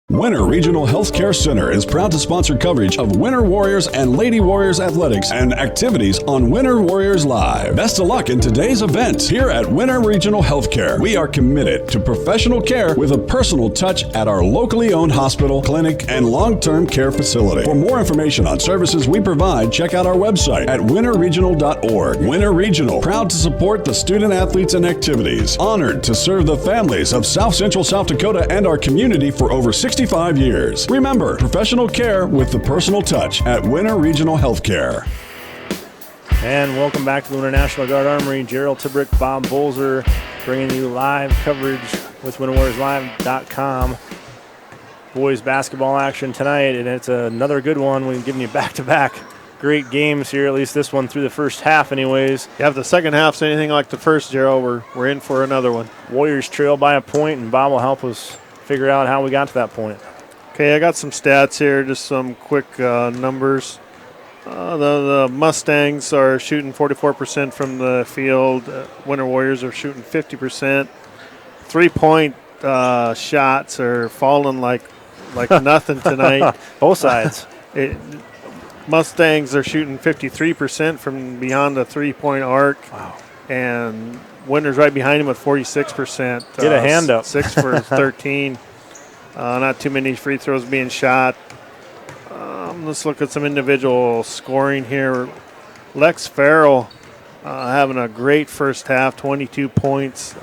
Winter Regional Healthcare Center is proud to sponsor coverage of Winter Warriors and Lady Warriors athletics and activities on Winter Warriors Live. Best of luck in today's event. Here at Winter Regional Healthcare, we are committed to professional care with a personal touch at our locally owned hospital, clinic, and long-term care facility. For more information on services we provide, check out our website at winterregional.org. Winter Regional, proud to support the student athletes and activities. Honored to serve the families of South Central South Dakota and our community for over 65 years. Remember, professional care with the personal touch at Winter Regional Healthcare. And welcome back to the Winter National Guard Armory. Gerald Tibrick, Bob Bolzer, bringing you live coverage with WinterWarriorsLive.com. boys basketball action tonight, and it's another good one. We're giving you back-to-back great games here, at least this one through the first half anyways. Yeah, if the second half's anything like the first, Gerald, we're in for another one. Warriors trail by a point, and Bob will help us figure out how we got to that point. Okay, I got some stats here, just some quick numbers. The Mustangs are shooting 44% from the field. Winter Warriors are shooting 50%. 3-point shots are falling like nothing tonight. Both sides. Mustangs are shooting 53% from beyond the 3-point arc. Wow. And Winter's right behind him with 46%. Get a hand up. 6 for 13. Not too many free throws being shot. Let's look at some individual scoring here. Lex Farrell having a great first half, 22 points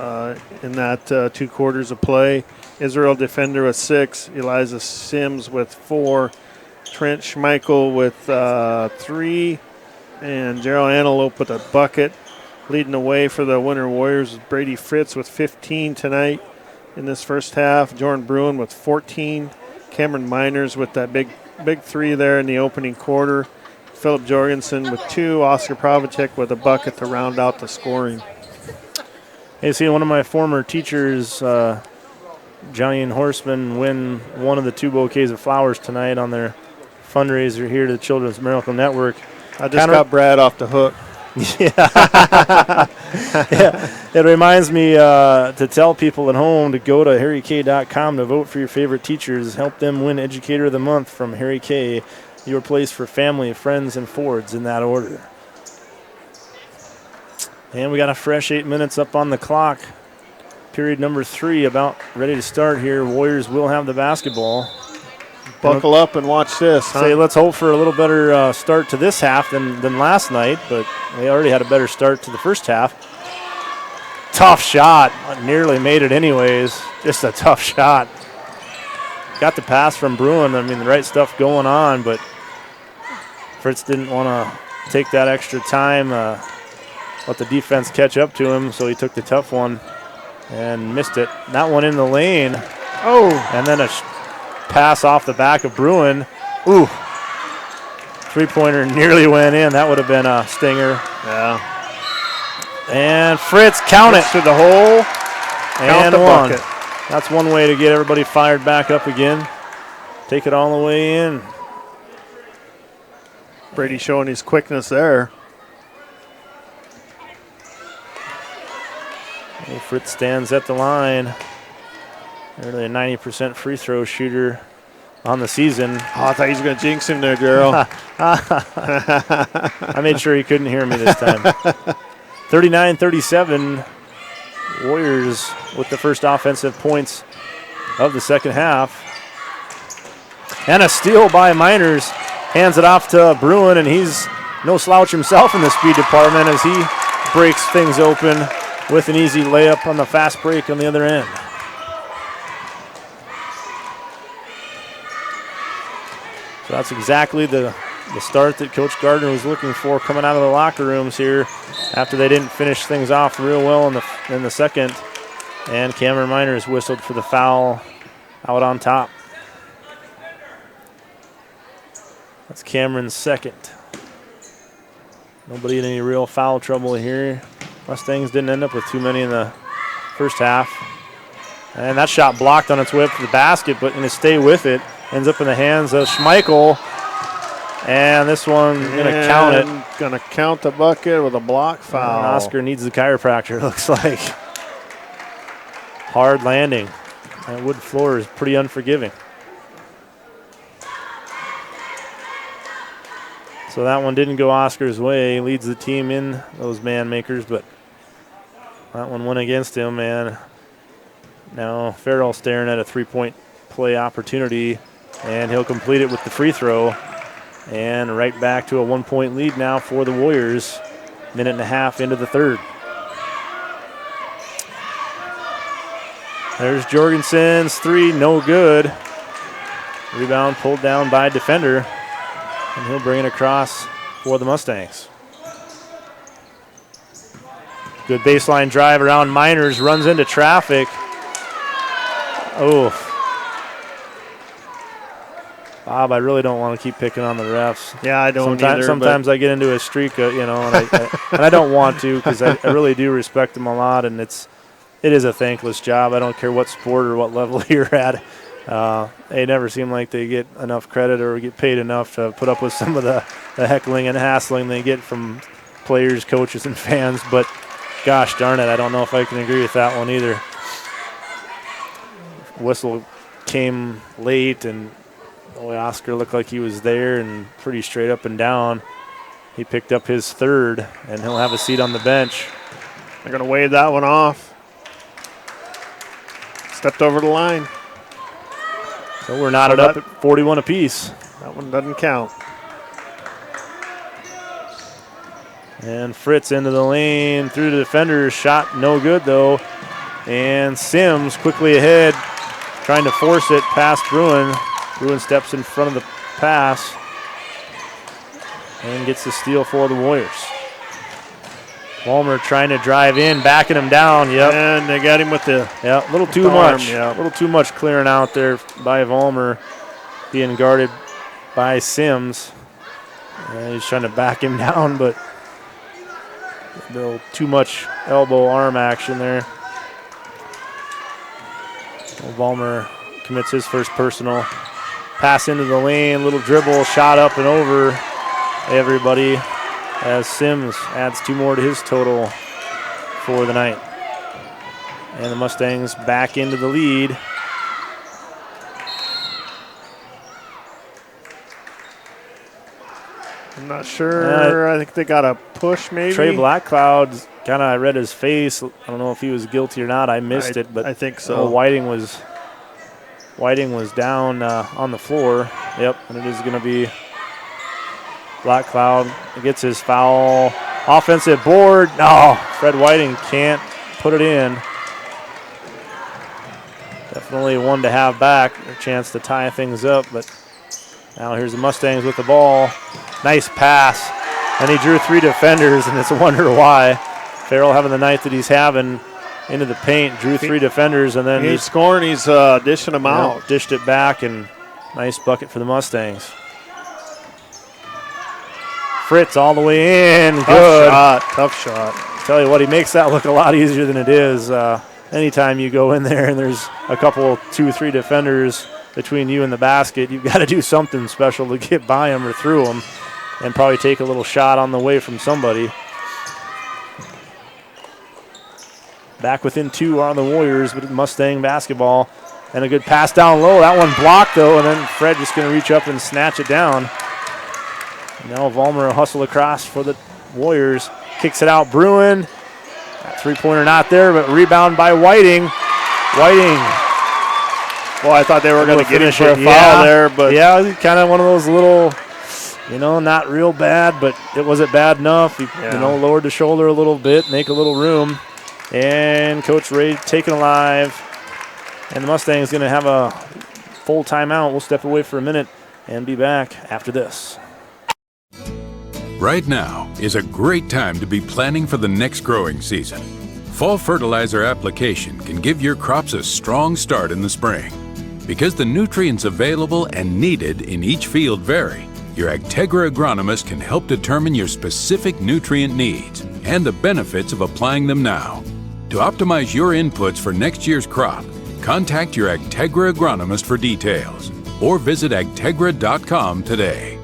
in that 2 quarters of play. Israel Defender with 6. Eliza Sims with 4. Trent Schmeichel with 3. And Gerald Antelope with a bucket. Leading the way for the Winter Warriors is Brady Fritz with 15 tonight in this first half. Jordan Bruin with 14. Cameron Miners with that big 3 there in the opening quarter. Philip Jorgensen with 2. Oscar Provacek with a bucket to round out the scoring. Hey, see, one of my former teachers, Johnny and Horseman, win one of the 2 bouquets of flowers tonight on their fundraiser here to the Children's Miracle Network. I just got Brad off the hook. Yeah. It reminds me to tell people at home to go to harryk.com to vote for your favorite teachers. Help them win Educator of the Month from Harry K. Your place for family, friends, and Fords in that order. And we got a fresh 8 minutes up on the clock. Period number 3 about ready to start here. Warriors will have the basketball. Buckle up and watch this. Say, let's hope for a little better start to this half than last night, but they already had a better start to the first half. Tough shot. Nearly made it anyways. Just a tough shot. Got the pass from Bruin. I mean, the right stuff going on, but Fritz didn't want to take that extra time, let the defense catch up to him, so he took the tough one and missed it. That one in the lane. Oh. And then a pass off the back of Bruin. Ooh. 3-pointer nearly went in. That would have been a stinger. Yeah. And Fritz, count it. To the hole. And one. Bucket. That's one way to get everybody fired back up again. Take it all the way in. Brady showing his quickness there. Well, Fritz stands at the line. Nearly a 90% free throw shooter on the season. Oh, I thought he was going to jinx him there, Gerald. I made sure he couldn't hear me this time. 39-37. Warriors with the first offensive points of the second half. And a steal by Miners. Hands it off to Bruin, and he's no slouch himself in the speed department as he breaks things open with an easy layup on the fast break on the other end. So that's exactly the start that Coach Gardner was looking for coming out of the locker rooms here after they didn't finish things off real well in the second. And Cameron Miners whistled for the foul out on top. That's Cameron's second. Nobody in any real foul trouble here. Mustangs didn't end up with too many in the first half. And that shot blocked on its way up to the basket, but going to stay with it. Ends up in the hands of Schmeichel. And this one going to count it. Going to count the bucket with a block foul. And Oscar needs the chiropractor, looks like. Hard landing. That wood floor is pretty unforgiving. So that one didn't go Oscar's way. He leads the team in those man makers, but that one went against him. And now Farrell staring at a 3-point play opportunity, and he'll complete it with the free throw. And right back to a 1-point lead now for the Warriors. Minute and a half into the third. There's Jorgensen's 3, no good. Rebound pulled down by Defender. And he'll bring it across for the Mustangs. Good baseline drive around Miners, runs into traffic. Oh. Bob, I really don't want to keep picking on the refs. Yeah, I don't either. Sometimes I get into a streak, and I don't want to because I really do respect them a lot, and it is a thankless job. I don't care what sport or what level you're at. They never seem like they get enough credit or get paid enough to put up with some of the heckling and hassling they get from players, coaches, and fans. But gosh darn it, I don't know if I can agree with that one either. Whistle came late, and Oscar looked like he was there and pretty straight up and down. He picked up his third, and he'll have a seat on the bench. They're going to wave that one off. Stepped over the line. So we're knotted up at 41 apiece. That one doesn't count. And Fritz into the lane, through the defenders, shot no good though. And Sims quickly ahead, trying to force it past Bruin. Bruin steps in front of the pass and gets the steal for the Warriors. Vollmer trying to drive in, backing him down. Yep. And they got him with the a little too much. A little too much clearing out there by Vollmer, being guarded by Sims. He's trying to back him down, but a little too much elbow arm action there. Vollmer commits his first personal. Pass into the lane, little dribble, shot up and over everybody as Sims adds 2 more to his total for the night. And the Mustangs back into the lead. I'm not sure. I think they got a push maybe. Trey Blackcloud, kind of, I read his face. I don't know if he was guilty or not. I missed it, but I think so. Whiting was down on the floor. Yep, and it is going to be Blackcloud. He gets his foul. Offensive board. No, Fred Whiting can't put it in. Definitely one to have back. A chance to tie things up, but now here's the Mustangs with the ball. Nice pass. And he drew 3 defenders, and it's a wonder why. Farrell having the night that he's having. Into the paint, drew 3 defenders, and then he's scoring. He's dishing them out. Dished it back, and nice bucket for the Mustangs. Fritz all the way in. Tough shot. Tell you what, he makes that look a lot easier than it is. Anytime you go in there and there's a couple, 2, 3 defenders between you and the basket, you've got to do something special to get by them or through them, and probably take a little shot on the way from somebody. Back within 2 are the Warriors, but Mustang basketball. And a good pass down low. That one blocked, though, and then Fred just going to reach up and snatch it down. Now Vollmer will hustle across for the Warriors. Kicks it out, Bruin. That three-pointer not there, but rebound by Whiting. Well, I thought they were going to get him for a foul there, but yeah, kind of one of those little, not real bad, but it wasn't bad enough. He, lowered the shoulder a little bit, make a little room. And Coach Ray taken alive. And the Mustangs going to have a full timeout. We'll step away for a minute and be back after this. Right now is a great time to be planning for the next growing season. Fall fertilizer application can give your crops a strong start in the spring. Because the nutrients available and needed in each field vary, your Agtegra agronomist can help determine your specific nutrient needs and the benefits of applying them now. To optimize your inputs for next year's crop, contact your Agtegra agronomist for details or visit agtegra.com today.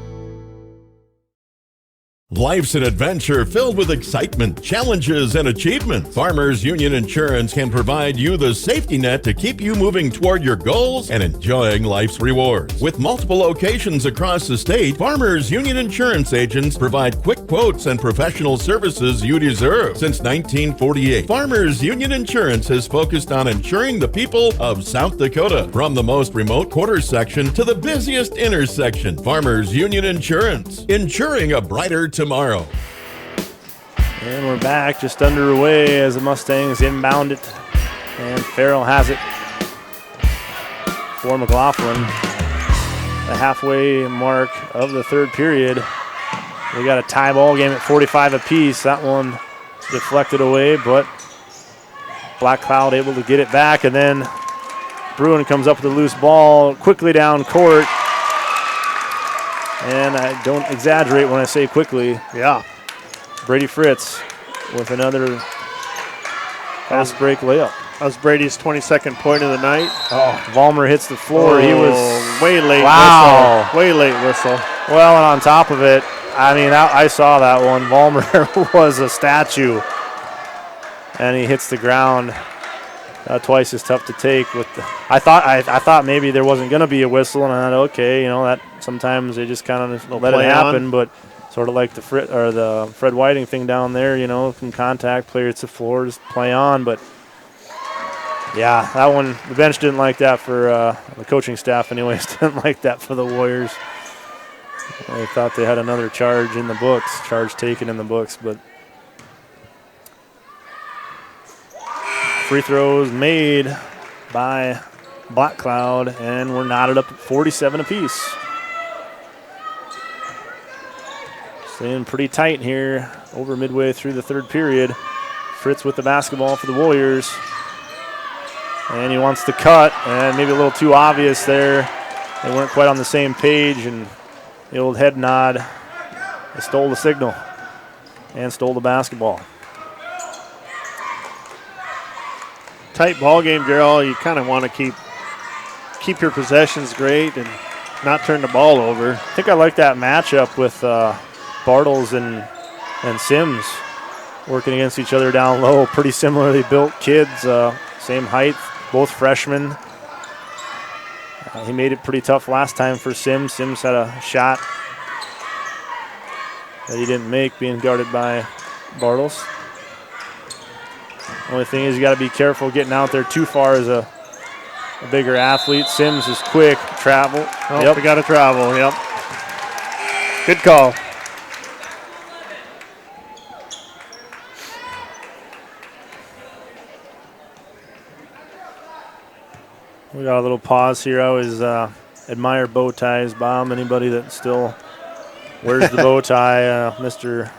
Life's an adventure filled with excitement, challenges, and achievement. Farmers Union Insurance can provide you the safety net to keep you moving toward your goals and enjoying life's rewards. With multiple locations across the state, Farmers Union Insurance agents provide quick quotes and professional services you deserve. Since 1948, Farmers Union Insurance has focused on insuring the people of South Dakota. From the most remote quarter section to the busiest intersection, Farmers Union Insurance, insuring a brighter tomorrow. And we're back, just underway as the Mustangs inbound it. And Farrell has it for McLaughlin. The halfway mark of the third period. We got a tie ball game at 45 apiece. That one deflected away, but Blackcloud able to get it back, and then Bruin comes up with a loose ball quickly down court. And I don't exaggerate when I say quickly. Yeah. Brady Fritz with another fast break layup. That was Brady's 22nd point of the night. Oh, Vollmer hits the floor. He was way late. Wow. Whistle. Way late whistle. Well, and on top of it, I mean, I saw that one. Vollmer was a statue, and he hits the ground. Twice as tough to take. I thought maybe there wasn't going to be a whistle, and I thought, okay, that sometimes they just kind of let it happen, but sort of like the Fred Whiting thing down there, some contact, player hits the floor, just play on, but. Yeah, that one, the bench didn't like that for the coaching staff anyways, didn't like that for the Warriors. They thought they had another charge taken in the books, but free throws made by Black Cloud, and we're knotted up at 47 apiece. Staying pretty tight here over midway through the third period. Fritz with the basketball for the Warriors. And he wants to cut, and maybe a little too obvious there. They weren't quite on the same page, and the old head nod. They stole the signal and stole the basketball. Tight ball game, Darryl. You kind of want to keep your possessions great and not turn the ball over. I think I like that matchup with Bartles and Sims working against each other down low. Pretty similarly built kids, same height. Both freshmen. He made it pretty tough last time for Sims. Sims had a shot that he didn't make, being guarded by Bartles. Only thing is you got to be careful getting out there too far as a bigger athlete. Sims is quick, travel. Oh, yep. We got to travel, yep. Good call. We got a little pause here. I always admire bow ties, Bob. Anybody that still wears the bow tie, Mr.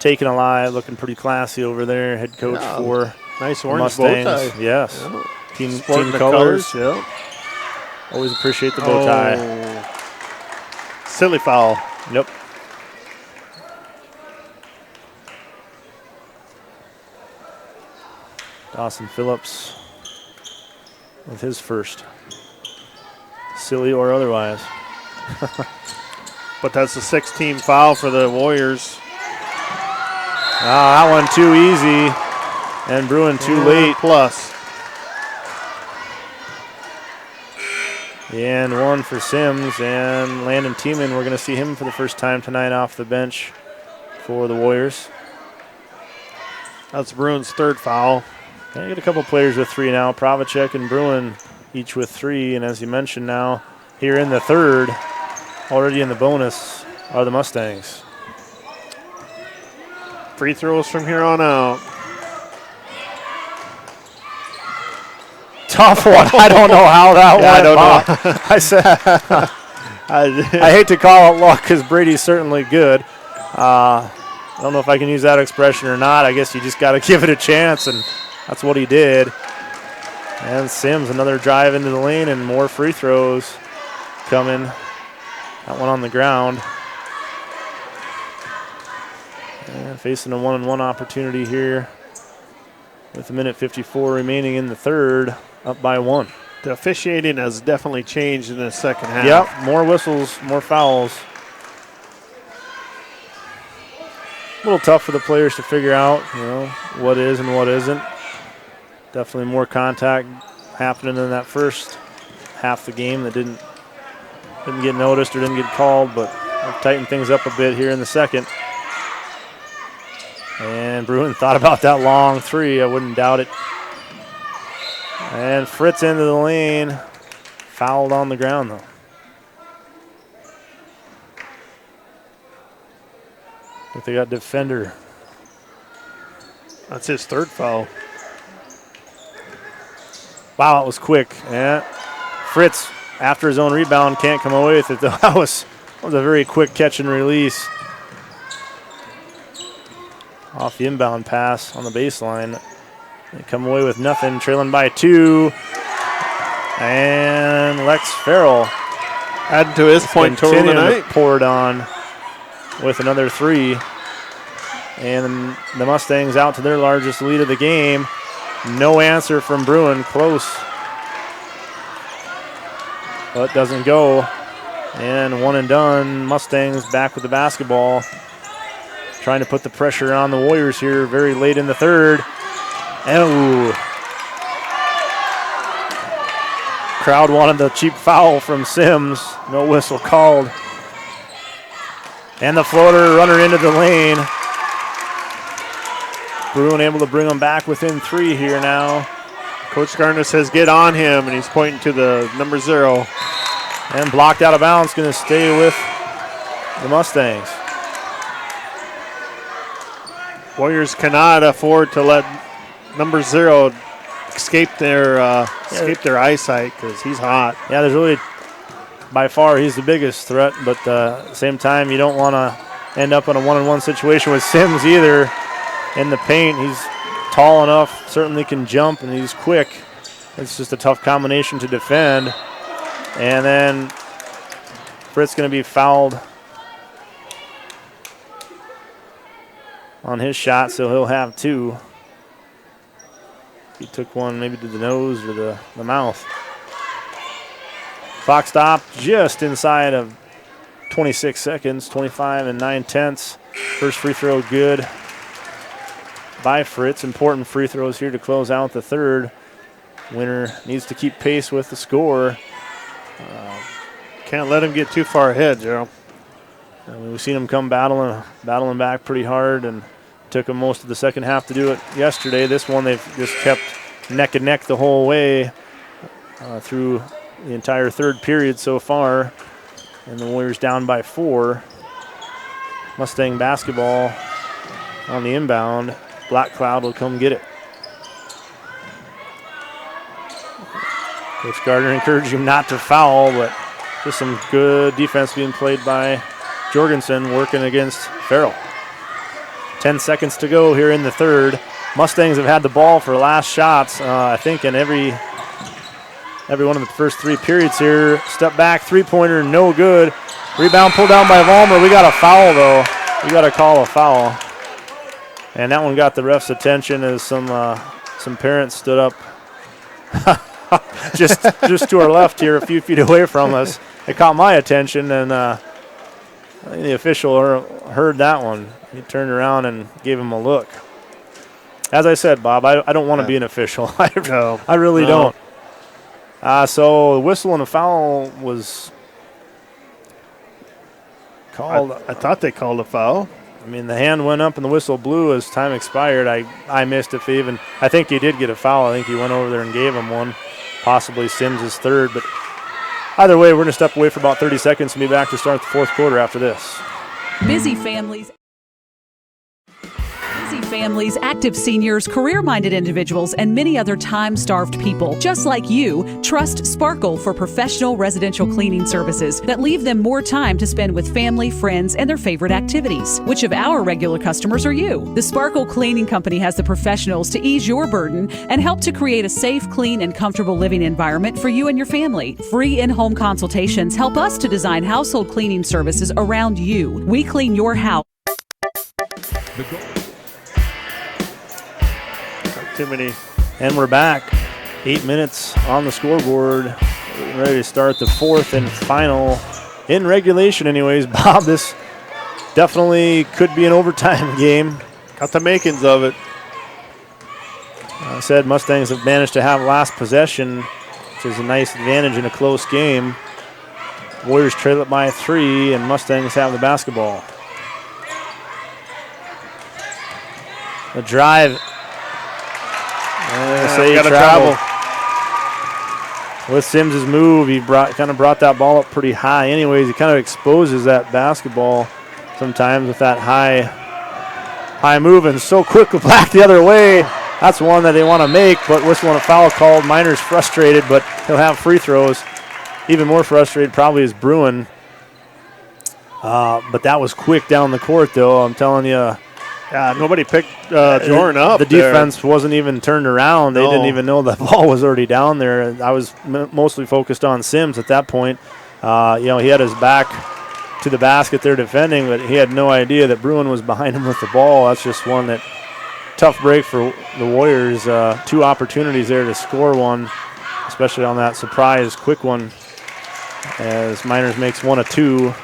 Taken Alive, looking pretty classy over there, head coach for nice orange Mustangs. bow tie. Yes. Yeah. Team colors. Yeah. Always appreciate the bow tie. Silly foul. Yep. Dawson Phillips with his first. Silly or otherwise. But that's the 6-team foul for the Warriors. That one too easy. And Bruin too late. Plus. And one for Sims. And Landon Tiemann, we're going to see him for the first time tonight off the bench for the Warriors. That's Bruin's third foul. I get a couple players with three now. Pravacek and Bruin each with three. And as you mentioned now, here in the third, already in the bonus, are the Mustangs. Free throws from here on out. Tough one. I don't know how that went. I don't know. I said, I hate to call it luck because Brady's certainly good. I don't know if I can use that expression or not. I guess you just got to give it a chance, and that's what he did. And Sims, another drive into the lane, and more free throws coming. That one on the ground. And facing a 1-on-1 opportunity here with a minute 54 remaining in the third, up by one. The officiating has definitely changed in the second half. Yep, more whistles, more fouls. A little tough for the players to figure out, what is and what isn't. Definitely more contact happening in that first half of the game that didn't get noticed or didn't get called, but I've tightened things up a bit here in the second. And Bruin thought about that long three. I wouldn't doubt it. And Fritz into the lane. Fouled on the ground, though. I think they got defender. That's his third foul. Wow, it was quick. Yeah. Fritz, after his own rebound, can't come away with it, though. That was a very quick catch and release. Off the inbound pass on the baseline. They come away with nothing, trailing by two. And Lex Farrell Adding to his point total tonight. Poured on with another 3. And the Mustangs out to their largest lead of the game. No answer from Bruin. Close. But doesn't go. And 1 and done. Mustangs back with the basketball. Trying to put the pressure on the Warriors here very late in the third. Oh. Crowd wanted the cheap foul from Sims. No whistle called. And the floater, runner into the lane. Bruin able to bring them back within 3 here now. Coach Gardner says get on him, and he's pointing to the number 0. And blocked out of bounds, going to stay with the Mustangs. Warriors cannot afford to let number 0 escape their eyesight because he's hot. Yeah, there's really, by far, he's the biggest threat, but at the same time, you don't want to end up in a 1-on-1 situation with Sims either. In the paint, he's tall enough, certainly can jump, and he's quick. It's just a tough combination to defend. And then Fritz going to be fouled on his shot, so he'll have 2. He took one maybe to the nose or the mouth. Clock stopped just inside of 26 seconds, 25 and 9/10. First free throw good by Fritz. Important free throws here to close out the third. Winner needs to keep pace with the score. Can't let him get too far ahead, Joe. We've seen him come battling back pretty hard, and took him most of the second half to do it yesterday. This one they've just kept neck and neck the whole way through the entire third period so far. And the Warriors down by 4. Mustang basketball on the inbound. Black Cloud will come get it. Coach Gardner encouraged him not to foul, but just some good defense being played by Jorgensen working against Farrell. 10 seconds to go here in the third. Mustangs have had the ball for last shots, I think, in every one of the first 3 periods here. Step back, 3-pointer, no good. Rebound pulled down by Vollmer. We got a foul, though. We got to call a foul. And that one got the ref's attention as some parents stood up just to our left here, a few feet away from us. It caught my attention, and I think the official heard that one. He turned around and gave him a look. As I said, Bob, I don't want to be an official. I really don't. So the whistle and a foul was called. I thought they called a foul. I mean, the hand went up and the whistle blew as time expired. I missed it. I think he did get a foul. I think he went over there and gave him one, possibly Sims' third. But either way, we're going to step away for about 30 seconds and be back to start the fourth quarter after this. Busy families, active seniors, career-minded individuals, and many other time-starved people just like you trust Sparkle for professional residential cleaning services that leave them more time to spend with family, friends, and their favorite activities. Which of our regular customers are you? The Sparkle Cleaning Company has the professionals to ease your burden and help to create a safe, clean, and comfortable living environment for you and your family. Free in-home consultations help us to design household cleaning services around you. We clean your house. Too many. And we're back. 8 minutes on the scoreboard. Getting ready to start the fourth and final in regulation anyways. Bob, this definitely could be an overtime game. Got the makings of it. I said Mustangs have managed to have last possession, which is a nice advantage in a close game. Warriors trail it by 3, and Mustangs have the basketball. The drive. Got to travel. With Sims' move, he kind of brought that ball up pretty high. Anyways, he kind of exposes that basketball sometimes with that high move, and so quick back the other way. That's one that they want to make, but whistle and a foul called. Miner's frustrated, but he'll have free throws. Even more frustrated probably is Bruin. But that was quick down the court, though. I'm telling you. Yeah, nobody picked Jordan up. The defense wasn't even turned around. They didn't even know the ball was already down there. I was mostly focused on Sims at that point. He had his back to the basket there defending, but he had no idea that Bruin was behind him with the ball. That's just one that tough break for the Warriors. 2 opportunities there to score one, especially on that surprise quick one, as Miners makes 1 of 2,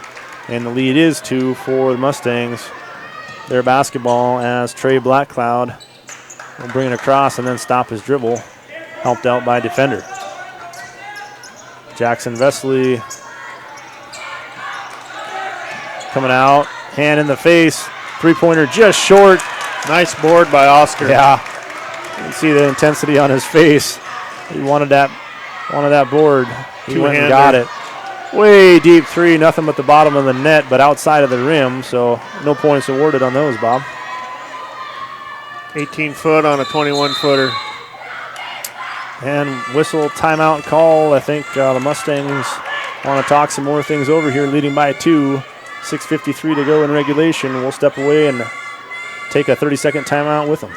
and the lead is 2 for the Mustangs. Their basketball as Trey Blackcloud will bring it across and then stop his dribble, helped out by defender. Jackson Vesley coming out, hand in the face, three-pointer just short. Nice board by Oscar. Yeah, you can see the intensity on his face. He wanted that board. He went and got it. Way deep 3, nothing but the bottom of the net, but outside of the rim, so no points awarded on those, Bob. 18-foot on a 21-footer. And whistle timeout call. I think the Mustangs want to talk some more things over here, leading by 2. 6:53 to go in regulation. We'll step away and take a 30-second timeout with them.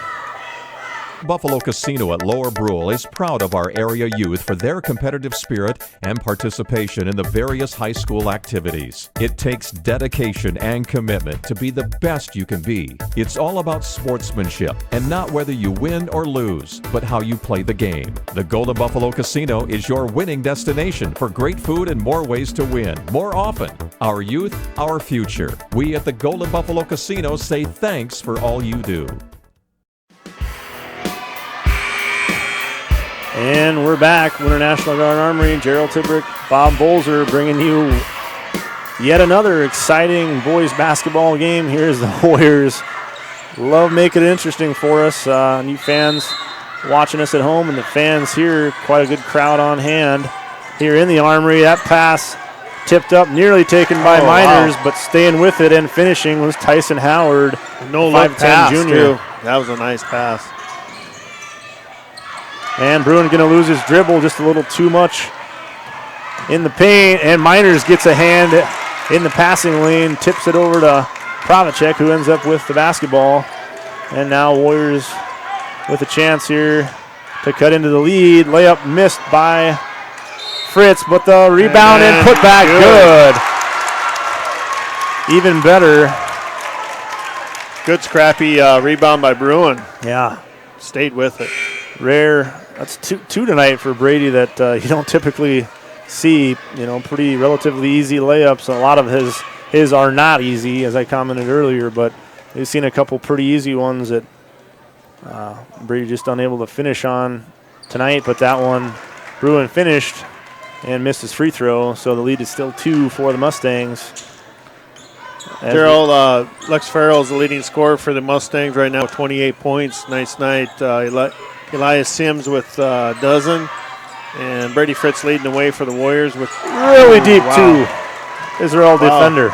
Buffalo Casino at Lower Brule is proud of our area youth for their competitive spirit and participation in the various high school activities. It takes dedication and commitment to be the best you can be. It's all about sportsmanship and not whether you win or lose, but how you play the game. The Golden Buffalo Casino is your winning destination for great food and more ways to win, more often. Our youth, our future. We at the Golden Buffalo Casino say thanks for all you do. And we're back. Winter National Guard Armory, Gerald Tibrick, Bob Bolzer bringing you yet another exciting boys basketball game. Here's the Warriors. Love making it interesting for us. New fans watching us at home and the fans here, quite a good crowd on hand here in the Armory. That pass tipped up, nearly taken by Miners, but staying with it and finishing was Tyson Howard. No 5'10" junior. Too. That was a nice pass. And Bruin going to lose his dribble just a little too much in the paint. And Miners gets a hand in the passing lane, tips it over to Pravacek, who ends up with the basketball. And now Warriors with a chance here to cut into the lead. Layup missed by Fritz, but the rebound and put back good. Even better. Good scrappy rebound by Bruin. Yeah. Stayed with it. Rare. That's two tonight for Brady that you don't typically see. Pretty relatively easy layups. A lot of his are not easy, as I commented earlier, but we've seen a couple pretty easy ones that Brady just unable to finish on tonight. But that one, Bruin finished and missed his free throw, so the lead is still 2 for the Mustangs. Gerald, Lex Farrell is the leading scorer for the Mustangs right now with 28 points. Nice night. Elias Sims with a dozen. And Brady Fritz leading the way for the Warriors with really deep too. Israel defender.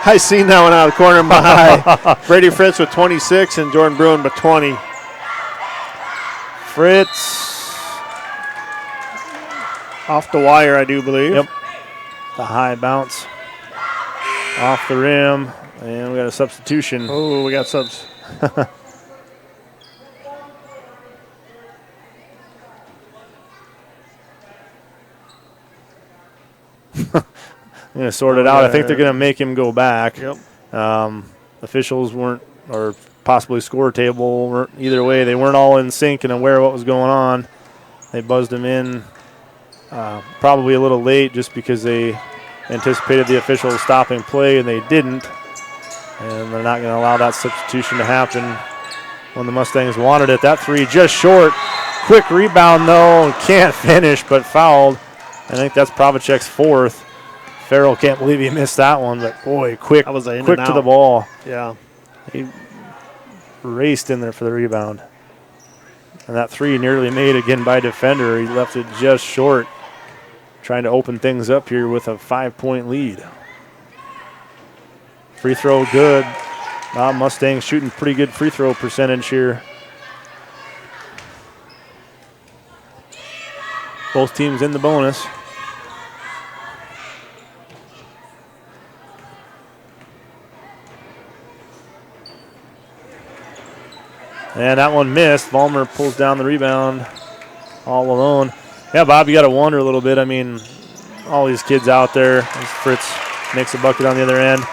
I seen that one out of the corner of my eye. Brady Fritz with 26 and Jordan Bruin with 20. Fritz off the wire, I do believe. Yep. The high bounce off the rim, and we got a substitution. Oh, we got subs. I'm going to sort it out. I think they're going to make him go back. Yep. Officials weren't, or possibly score table, weren't, either way, they weren't all in sync and aware of what was going on. They buzzed him in probably a little late just because they anticipated the officials stopping play, and they didn't. And they're not going to allow that substitution to happen when the Mustangs wanted it. That three just short. Quick rebound, though. Can't finish, but fouled. I think that's Pravacek's fourth. Farrell can't believe he missed that one, but boy, quick to the ball. Yeah. He raced in there for the rebound. And that three nearly made again by defender. He left it just short, trying to open things up here with a 5-point lead. Free throw good. Mustangs shooting pretty good free throw percentage here. Both teams in the bonus. And that one missed. Vollmer pulls down the rebound all alone. Yeah, Bob, you got to wonder a little bit. I mean, all these kids out there. As Fritz makes a bucket on the other end.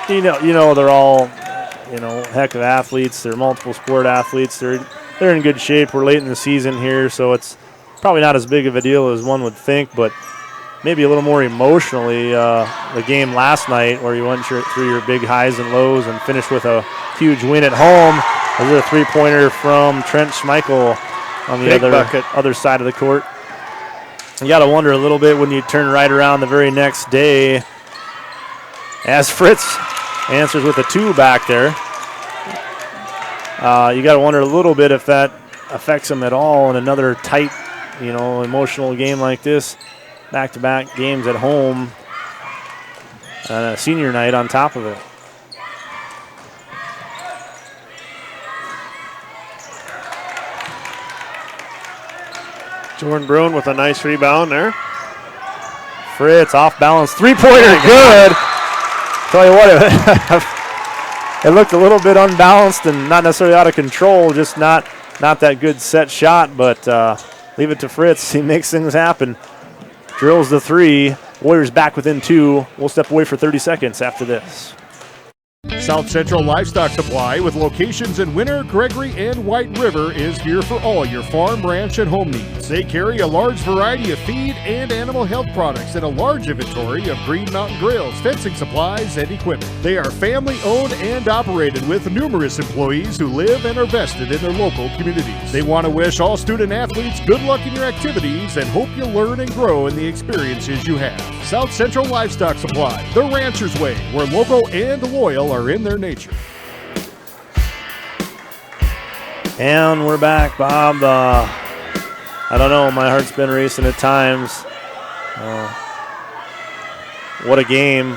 You know they're all, heck of athletes. They're multiple sport athletes. They're in good shape. We're late in the season here, so it's probably not as big of a deal as one would think, but maybe a little more emotionally. The game last night where you went through your big highs and lows and finished with a huge win at home. There's a three-pointer from Trent Schmeichel on the other side of the court. You got to wonder a little bit when you turn right around the very next day as Fritz answers with a 2 back there. You got to wonder a little bit if that affects him at all in another tight, emotional game like this. Back-to-back games at home and a senior night on top of it. Jordan Bruin with a nice rebound there. Fritz off balance, three-pointer, good. Tell you what, it looked a little bit unbalanced and not necessarily out of control, just not that good set shot, but leave it to Fritz. He makes things happen. Drills the 3. Warriors back within 2. We'll step away for 30 seconds after this. South Central Livestock Supply, with locations in Winter, Gregory, and White River, is here for all your farm, ranch, and home needs. They carry a large variety of feed and animal health products and a large inventory of Green Mountain grills, fencing supplies, and equipment. They are family-owned and operated with numerous employees who live and are vested in their local communities. They want to wish all student-athletes good luck in your activities and hope you learn and grow in the experiences you have. South Central Livestock Supply, the rancher's way, where local and loyal are in their nature. And we're back, Bob. I don't know, my heart's been racing at times. What a game.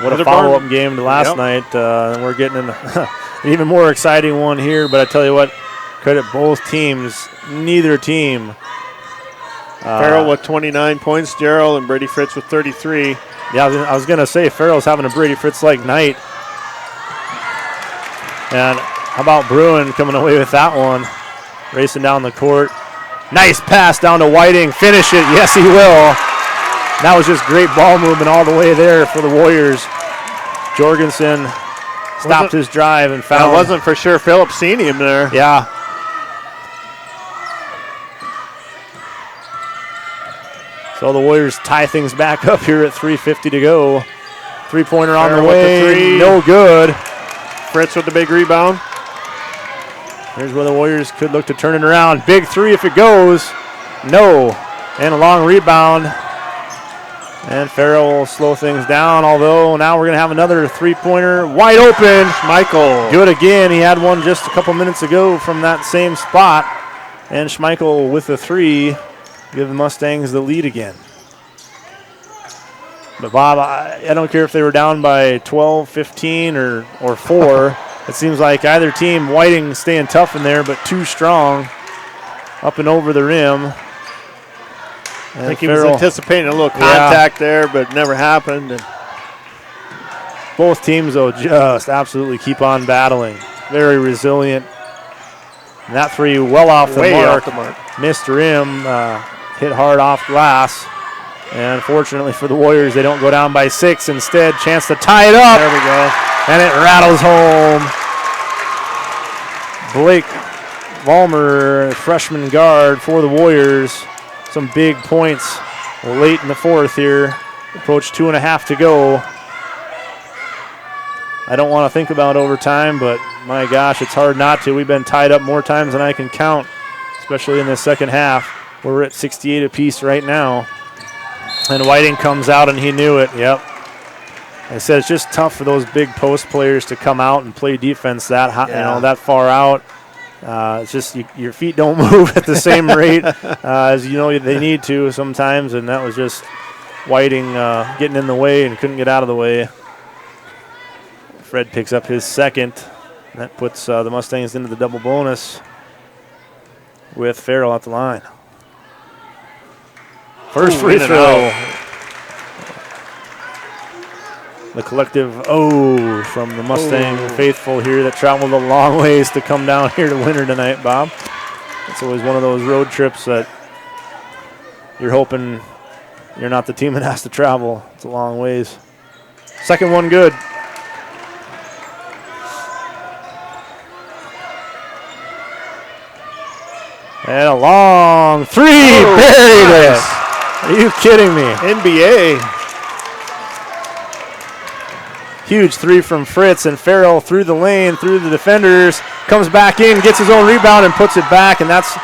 What a follow-up game to last night. And we're getting an even more exciting one here, but I tell you what, credit both teams. Neither team. Farrell with 29 points, Gerald and Brady Fritz with 33. Yeah, I was going to say Farrell's having a Brady Fritz-like night. And how about Bruin coming away with that one? Racing down the court. Nice pass down to Whiting. Finish it. Yes, he will. That was just great ball movement all the way there for the Warriors. Jorgensen stopped his drive and found. It wasn't for sure Phillips seen him there. Yeah. So the Warriors tie things back up here at 3:50 to go. Three-pointer on the way. No good. Fritz with the big rebound. Here's where the Warriors could look to turn it around. Big 3 if it goes. No. And a long rebound. And Farrell will slow things down, although now we're going to have another three-pointer. Wide open. Schmeichel. Good again. He had one just a couple minutes ago from that same spot. And Schmeichel with the 3. Give the Mustangs the lead again. But, Bob, I don't care if they were down by 12, 15, or 4. It seems like either team, Whiting staying tough in there, but too strong up and over the rim. And I think he was anticipating a little contact there, but never happened. And both teams, though, just absolutely keep on battling. Very resilient. And that 3 well off the mark. Missed rim, hit hard off glass. And fortunately for the Warriors, they don't go down by 6. Instead, chance to tie it up. There we go. And it rattles home. Blake Vollmer, freshman guard for the Warriors. Some big points late in the 4th here. Approach 2.5 to go. I don't want to think about overtime, but my gosh, it's hard not to. We've been tied up more times than I can count, especially in the second half. We're at 68 apiece right now. And Whiting comes out, and he knew it. Yep. I said it's just tough for those big post players to come out and play defense that that far out. It's just your feet don't move at the same rate as they need to sometimes, and that was just Whiting getting in the way and couldn't get out of the way. Fred picks up his second. That puts the Mustangs into the double bonus with Farrell at the line. First free throw. The collective from the Mustang faithful here that traveled a long ways to come down here to Winter tonight, Bob. It's always one of those road trips that you're hoping you're not the team that has to travel. It's a long ways. Second one good. And a long three, buried it. Are you kidding me? NBA. Huge three from Fritz, and Farrell through the lane, through the defenders, comes back in, gets his own rebound, and puts it back, and that's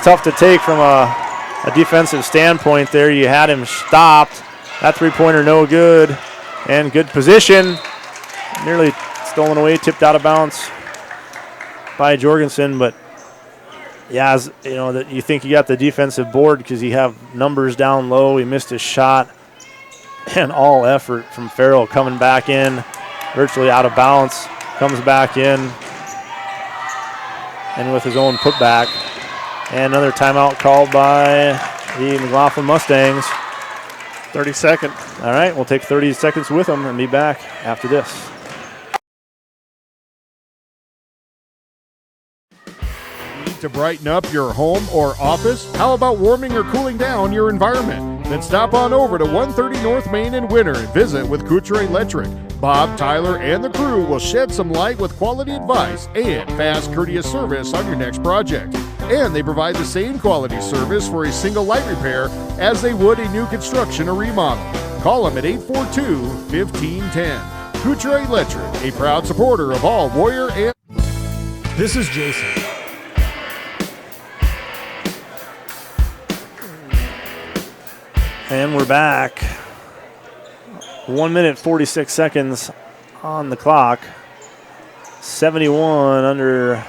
tough to take from a defensive standpoint there. You had him stopped. That three-pointer no good, and good position. Nearly stolen away, tipped out of bounds by Jorgensen, but yeah, as you know, that you think you got the defensive board because you have numbers down low. He missed his shot, and all effort from Farrell coming back in, virtually out of bounds, comes back in, and with his own putback. And another timeout called by the McLaughlin Mustangs. 30 seconds. All right, we'll take 30 seconds with them and be back after this. To brighten up your home or office? How about warming or cooling down your environment? Then stop on over to 130 North Main in Winter and visit with Kucher Electric. Bob, Tyler, and the crew will shed some light with quality advice and fast, courteous service on your next project. And they provide the same quality service for a single light repair as they would a new construction or remodel. Call them at 842-1510. Kucher Electric, a proud supporter of all Warrior and... This is Jason. And we're back. 1 minute, 46 seconds on the clock. 71 under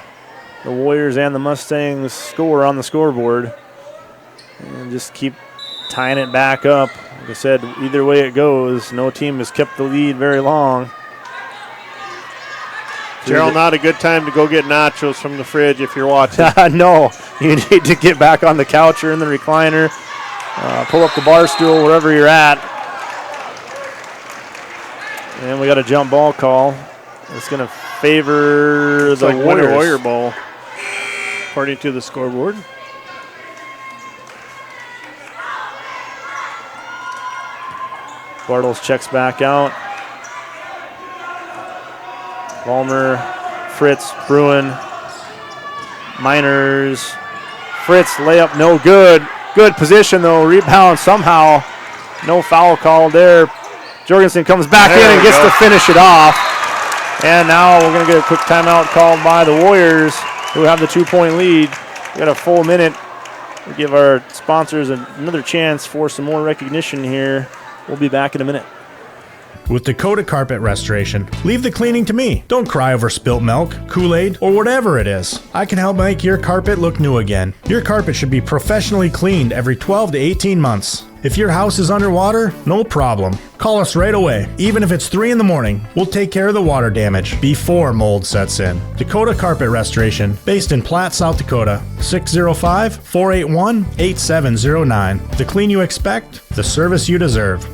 the Warriors and the Mustangs score on the scoreboard. And just keep tying it back up. Like I said, either way it goes, no team has kept the lead very long. Gerald, not a good time to go get nachos from the fridge if you're watching. No, you need to get back on the couch or in the recliner. Pull up the bar stool wherever you're at. And we got a jump ball call. It's going to favor the Warriors. Warrior ball, according to the scoreboard. Bartles checks back out. Balmer, Fritz, Bruin, Miners. Fritz, layup no good. Good position, though. Rebound somehow. No foul call there. Jorgensen comes back in and gets to finish it off. And now we're going to get a quick timeout called by the Warriors, who have the 2-point lead. We got a full minute. We'll give our sponsors another chance for some more recognition here. We'll be back in a minute. With Dakota Carpet Restoration, leave the cleaning to me. Don't cry over spilt milk, Kool-Aid, or whatever it is. I can help make your carpet look new again. Your carpet should be professionally cleaned every 12 to 18 months. If your house is underwater, no problem. Call us right away. Even if it's 3 in the morning, we'll take care of the water damage before mold sets in. Dakota Carpet Restoration, based in Platte, South Dakota. 605-481-8709. The clean you expect, the service you deserve.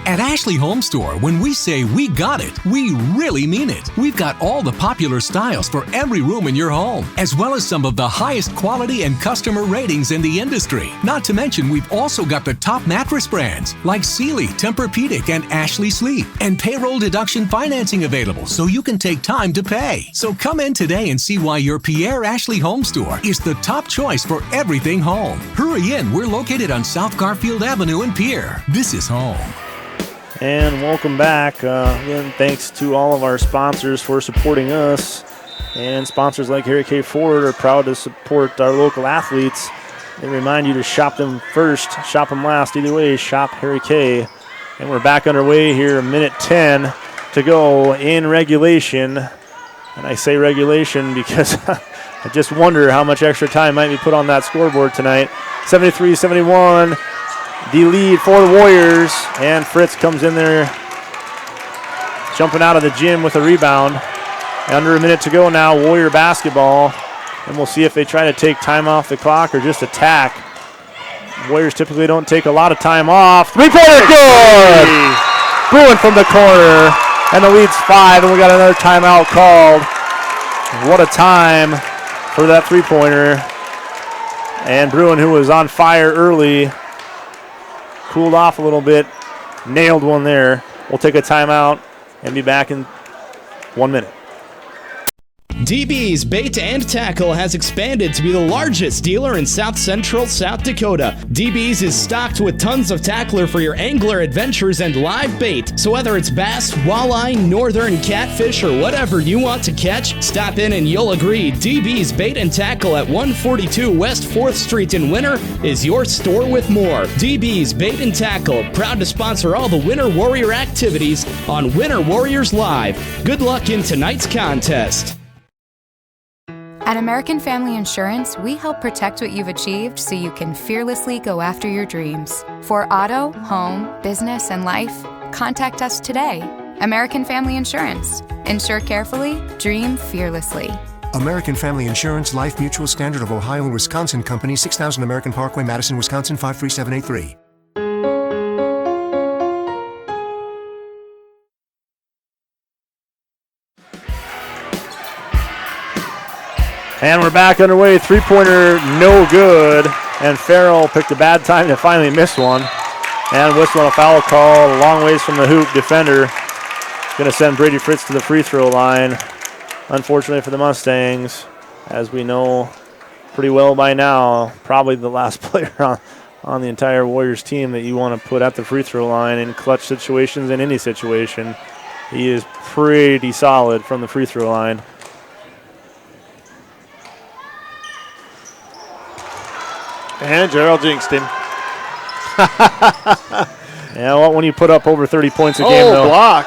At Ashley Home Store, when we say we got it, we really mean it. We've got all the popular styles for every room in your home, as well as some of the highest quality and customer ratings in the industry. Not to mention, we've also got the top mattress brands like Sealy, Tempur-Pedic, and Ashley Sleep, and payroll deduction financing available so you can take time to pay. So come in today and see why your Pierre Ashley Home Store is the top choice for everything home. Hurry in, we're located on South Garfield Avenue in Pierre. This is home. And welcome back. Again, thanks to all of our sponsors for supporting us. And sponsors like Harry K. Ford are proud to support our local athletes. They remind you to shop them first, shop them last. Either way, shop Harry K. And we're back underway here, a minute 10 to go in regulation. And I say regulation because I just wonder how much extra time might be put on that scoreboard tonight. 73-71. The lead for the Warriors, and Fritz comes in there jumping out of the gym with a rebound. Under a minute to go now, Warrior basketball, and we'll see if they try to take time off the clock or just attack. Warriors typically don't take a lot of time off. Three-pointer good! Bruin from the corner, and the lead's 5, and we got another timeout called. What a time for that three-pointer. And Bruin, who was on fire early, cooled off a little bit. Nailed one there. We'll take a timeout and be back in 1 minute. DB's Bait and Tackle has expanded to be the largest dealer in South Central South Dakota. DB's is stocked with tons of tackler for your angler adventures and live bait. So whether it's bass, walleye, northern catfish, or whatever you want to catch, stop in and you'll agree DB's Bait and Tackle at 142 West 4th Street in Winter is your store with more. DB's Bait and Tackle, proud to sponsor all the Winter Warrior activities on Winter Warriors Live. Good luck in tonight's contest. At American Family Insurance, we help protect what you've achieved so you can fearlessly go after your dreams. For auto, home, business, and life, contact us today. American Family Insurance. Insure carefully, dream fearlessly. American Family Insurance, Life Mutual, Standard of Ohio and Wisconsin Company, 6000 American Parkway, Madison, Wisconsin, 53783. And we're back underway. Three-pointer, no good. And Farrell picked a bad time to finally miss one. And whistle a foul call a long ways from the hoop. Defender going to send Brady Fritz to the free throw line. Unfortunately for the Mustangs, as we know pretty well by now, probably the last player on the entire Warriors team that you want to put at the free throw line in clutch situations, in any situation. He is pretty solid from the free throw line. And Gerald jinxed him. Yeah, well, when you put up over 30 points a game, though. Block.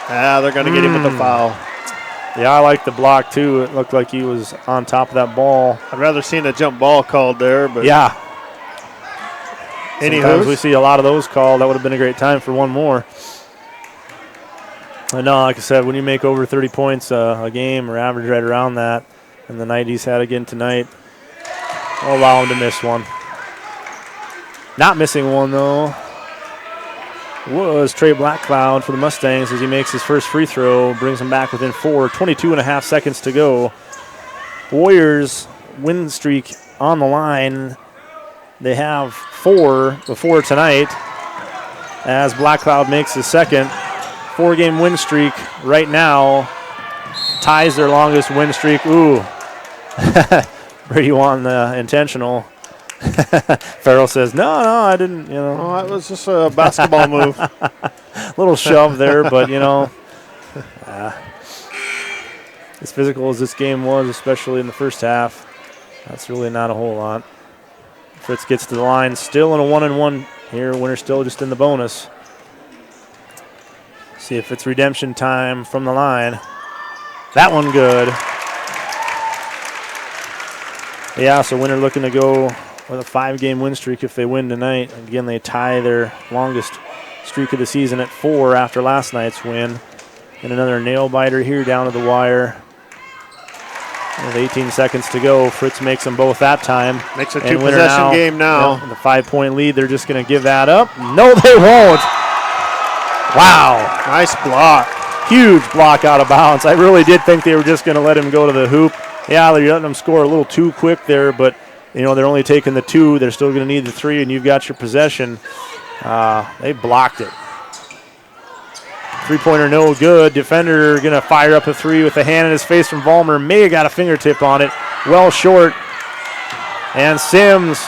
Yeah, they're going to get him with the foul. Yeah, I like the block, too. It looked like he was on top of that ball. I'd rather seen a jump ball called there, but yeah. Sometimes we see a lot of those called. That would have been a great time for one more. I know, like I said, when you make over 30 points a game or average right around that, and the night he's had again tonight, I'll allow him to miss one. Not missing one, though, was Trey Blackcloud for the Mustangs as he makes his first free throw, brings them back within 22 and a half seconds to go. Warriors win streak on the line. They have 4 before tonight as Blackcloud makes his second. 4-game win streak right now. Ties their longest win streak. Ooh. Brady won the intentional. Farrell says, no, I didn't, Oh, that was just a basketball move. Little shove there, but, as physical as this game was, especially in the first half, that's really not a whole lot. Fritz gets to the line, still in a 1-and-1 here. Winner still just in the bonus. See if it's redemption time from the line. That one good. Yeah, so Winner looking to go with a 5-game win streak if they win tonight. Again, they tie their longest streak of the season at 4 after last night's win. And another nail-biter here down to the wire. With 18 seconds to go, Fritz makes them both that time. Makes a 2-possession game now. With a 5-point lead, they're just going to give that up. No, they won't. Wow. Nice block. Huge block out of bounds. I really did think they were just going to let him go to the hoop. Yeah, they're letting them score a little too quick there, but, they're only taking the 2. They're still going to need the 3, and you've got your possession. They blocked it. Three-pointer no good. Defender going to fire up a 3 with a hand in his face from Vollmer. May have got a fingertip on it. Well short. And Sims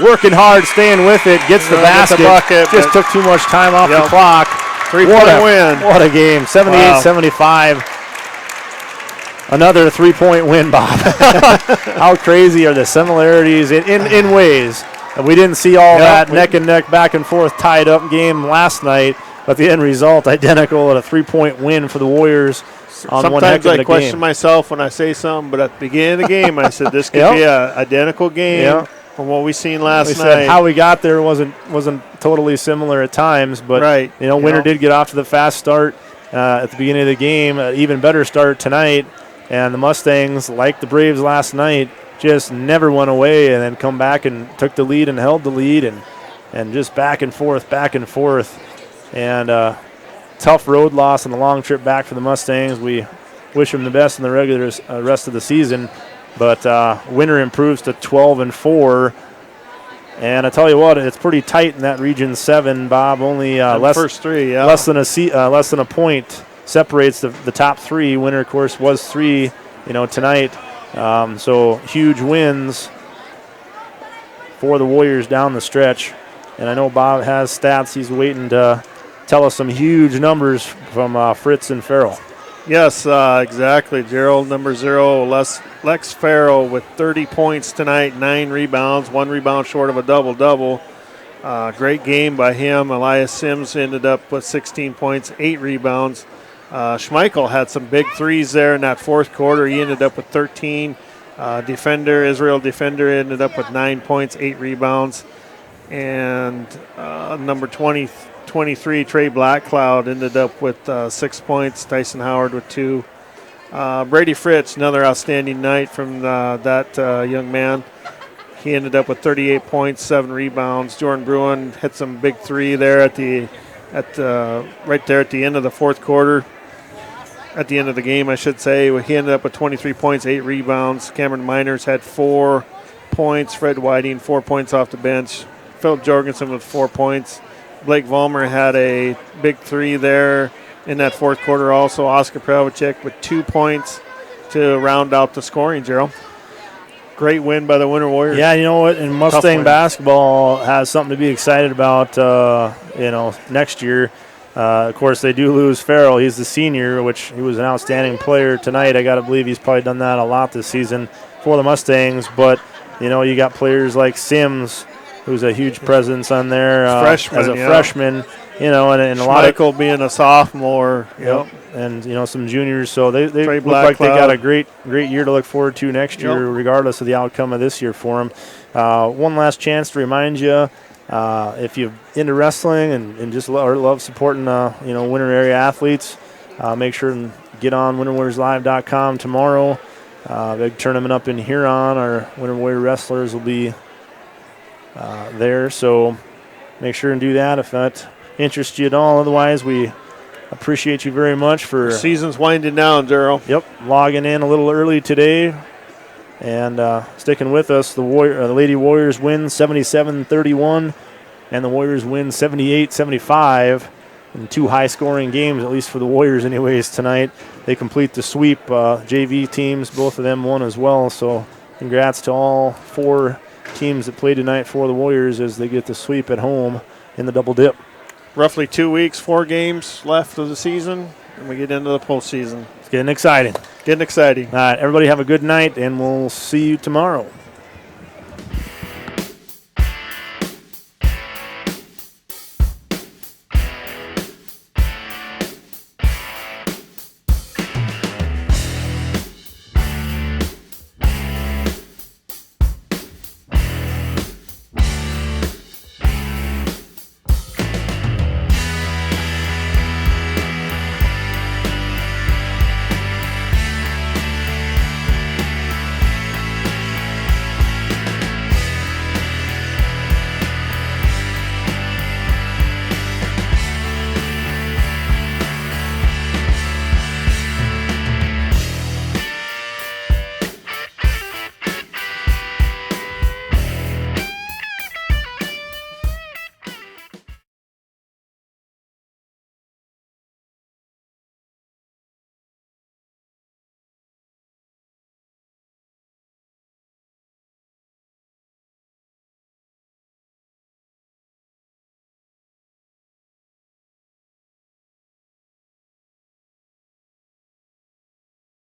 working hard, staying with it. Gets the basket. Just took too much time off the clock. 3-point win. What a game. 78-75. Another 3-point win, Bob. How crazy are the similarities in ways. And we didn't see all that neck and neck, back and forth, tied up game last night. But the end result, identical at a 3-point win for the Warriors on one heck of a game. Sometimes I question myself when I say something, but at the beginning of the game, I said this could be an identical game from what we seen last night. Said how we got there wasn't totally similar at times, but Winter did get off to the fast start at the beginning of the game, an even better start tonight. And the Mustangs, like the Braves last night, just never went away and then come back and took the lead and held the lead and just back and forth. And tough road loss and a long trip back for the Mustangs. We wish them the best in the regular rest of the season. But Winter improves to 12-4 And I tell you what, it's pretty tight in that Region 7, Bob. Only first three, yeah. less than a point separates the top three. Winner, of course, was 3, tonight. So huge wins for the Warriors down the stretch. And I know Bob has stats. He's waiting to tell us some huge numbers from Fritz and Farrell. Yes, exactly. Gerald, number 0, Lex Farrell with 30 points tonight, 9 rebounds, 1 rebound short of a double-double. Great game by him. Elias Sims ended up with 16 points, 8 rebounds. Schmeichel had some big threes there in that fourth quarter. He ended up with 13. Israel Defender ended up with 9 points, 8 rebounds. And number 23, Trey Blackcloud, ended up with 6 points. Tyson Howard with 2. Brady Fritz, another outstanding night from that young man. He ended up with 38 points, 7 rebounds. Jordan Bruin hit some big 3 there right there at the end of the fourth quarter. At the end of the game, I should say. He ended up with 23 points, 8 rebounds. Cameron Miners had 4 points. Fred Whiting, 4 points off the bench. Philip Jorgensen with 4 points. Blake Vollmer had a big 3 there in that fourth quarter also. Oscar Pravacek with 2 points to round out the scoring, Gerald. Great win by the Winter Warriors. Yeah, you know what? And Mustang basketball has something to be excited about, next year. Of course, they do lose Farrell. He's the senior, which he was an outstanding player tonight. I got to believe he's probably done that a lot this season for the Mustangs. But, you got players like Sims, who's a huge presence on there freshman, as a freshman, and a lot of Schmeichel being a sophomore. Yep. And some juniors. So they look like they got a great year to look forward to next year, regardless of the outcome of this year for them. One last chance to remind you, if you're into wrestling and just love supporting Winter area athletes, make sure and get on winterwarriorslive.com tomorrow. Big tournament up in Huron. Our Winter Warrior wrestlers will be there, so make sure and do that if that interests you at all. Otherwise, we appreciate you very much for the season's winding down, Daryl. Yep, logging in a little early today and sticking with us. The Lady Warriors win 77-31, and the Warriors win 78-75 in 2 high-scoring games, at least for the Warriors anyways tonight. They complete the sweep. JV teams, both of them won as well, so congrats to all 4 teams that played tonight for the Warriors as they get the sweep at home in the double dip. Roughly 2 weeks, 4 games left of the season, and we get into the postseason. It's getting exciting. Getting exciting. All right, everybody have a good night, and we'll see you tomorrow.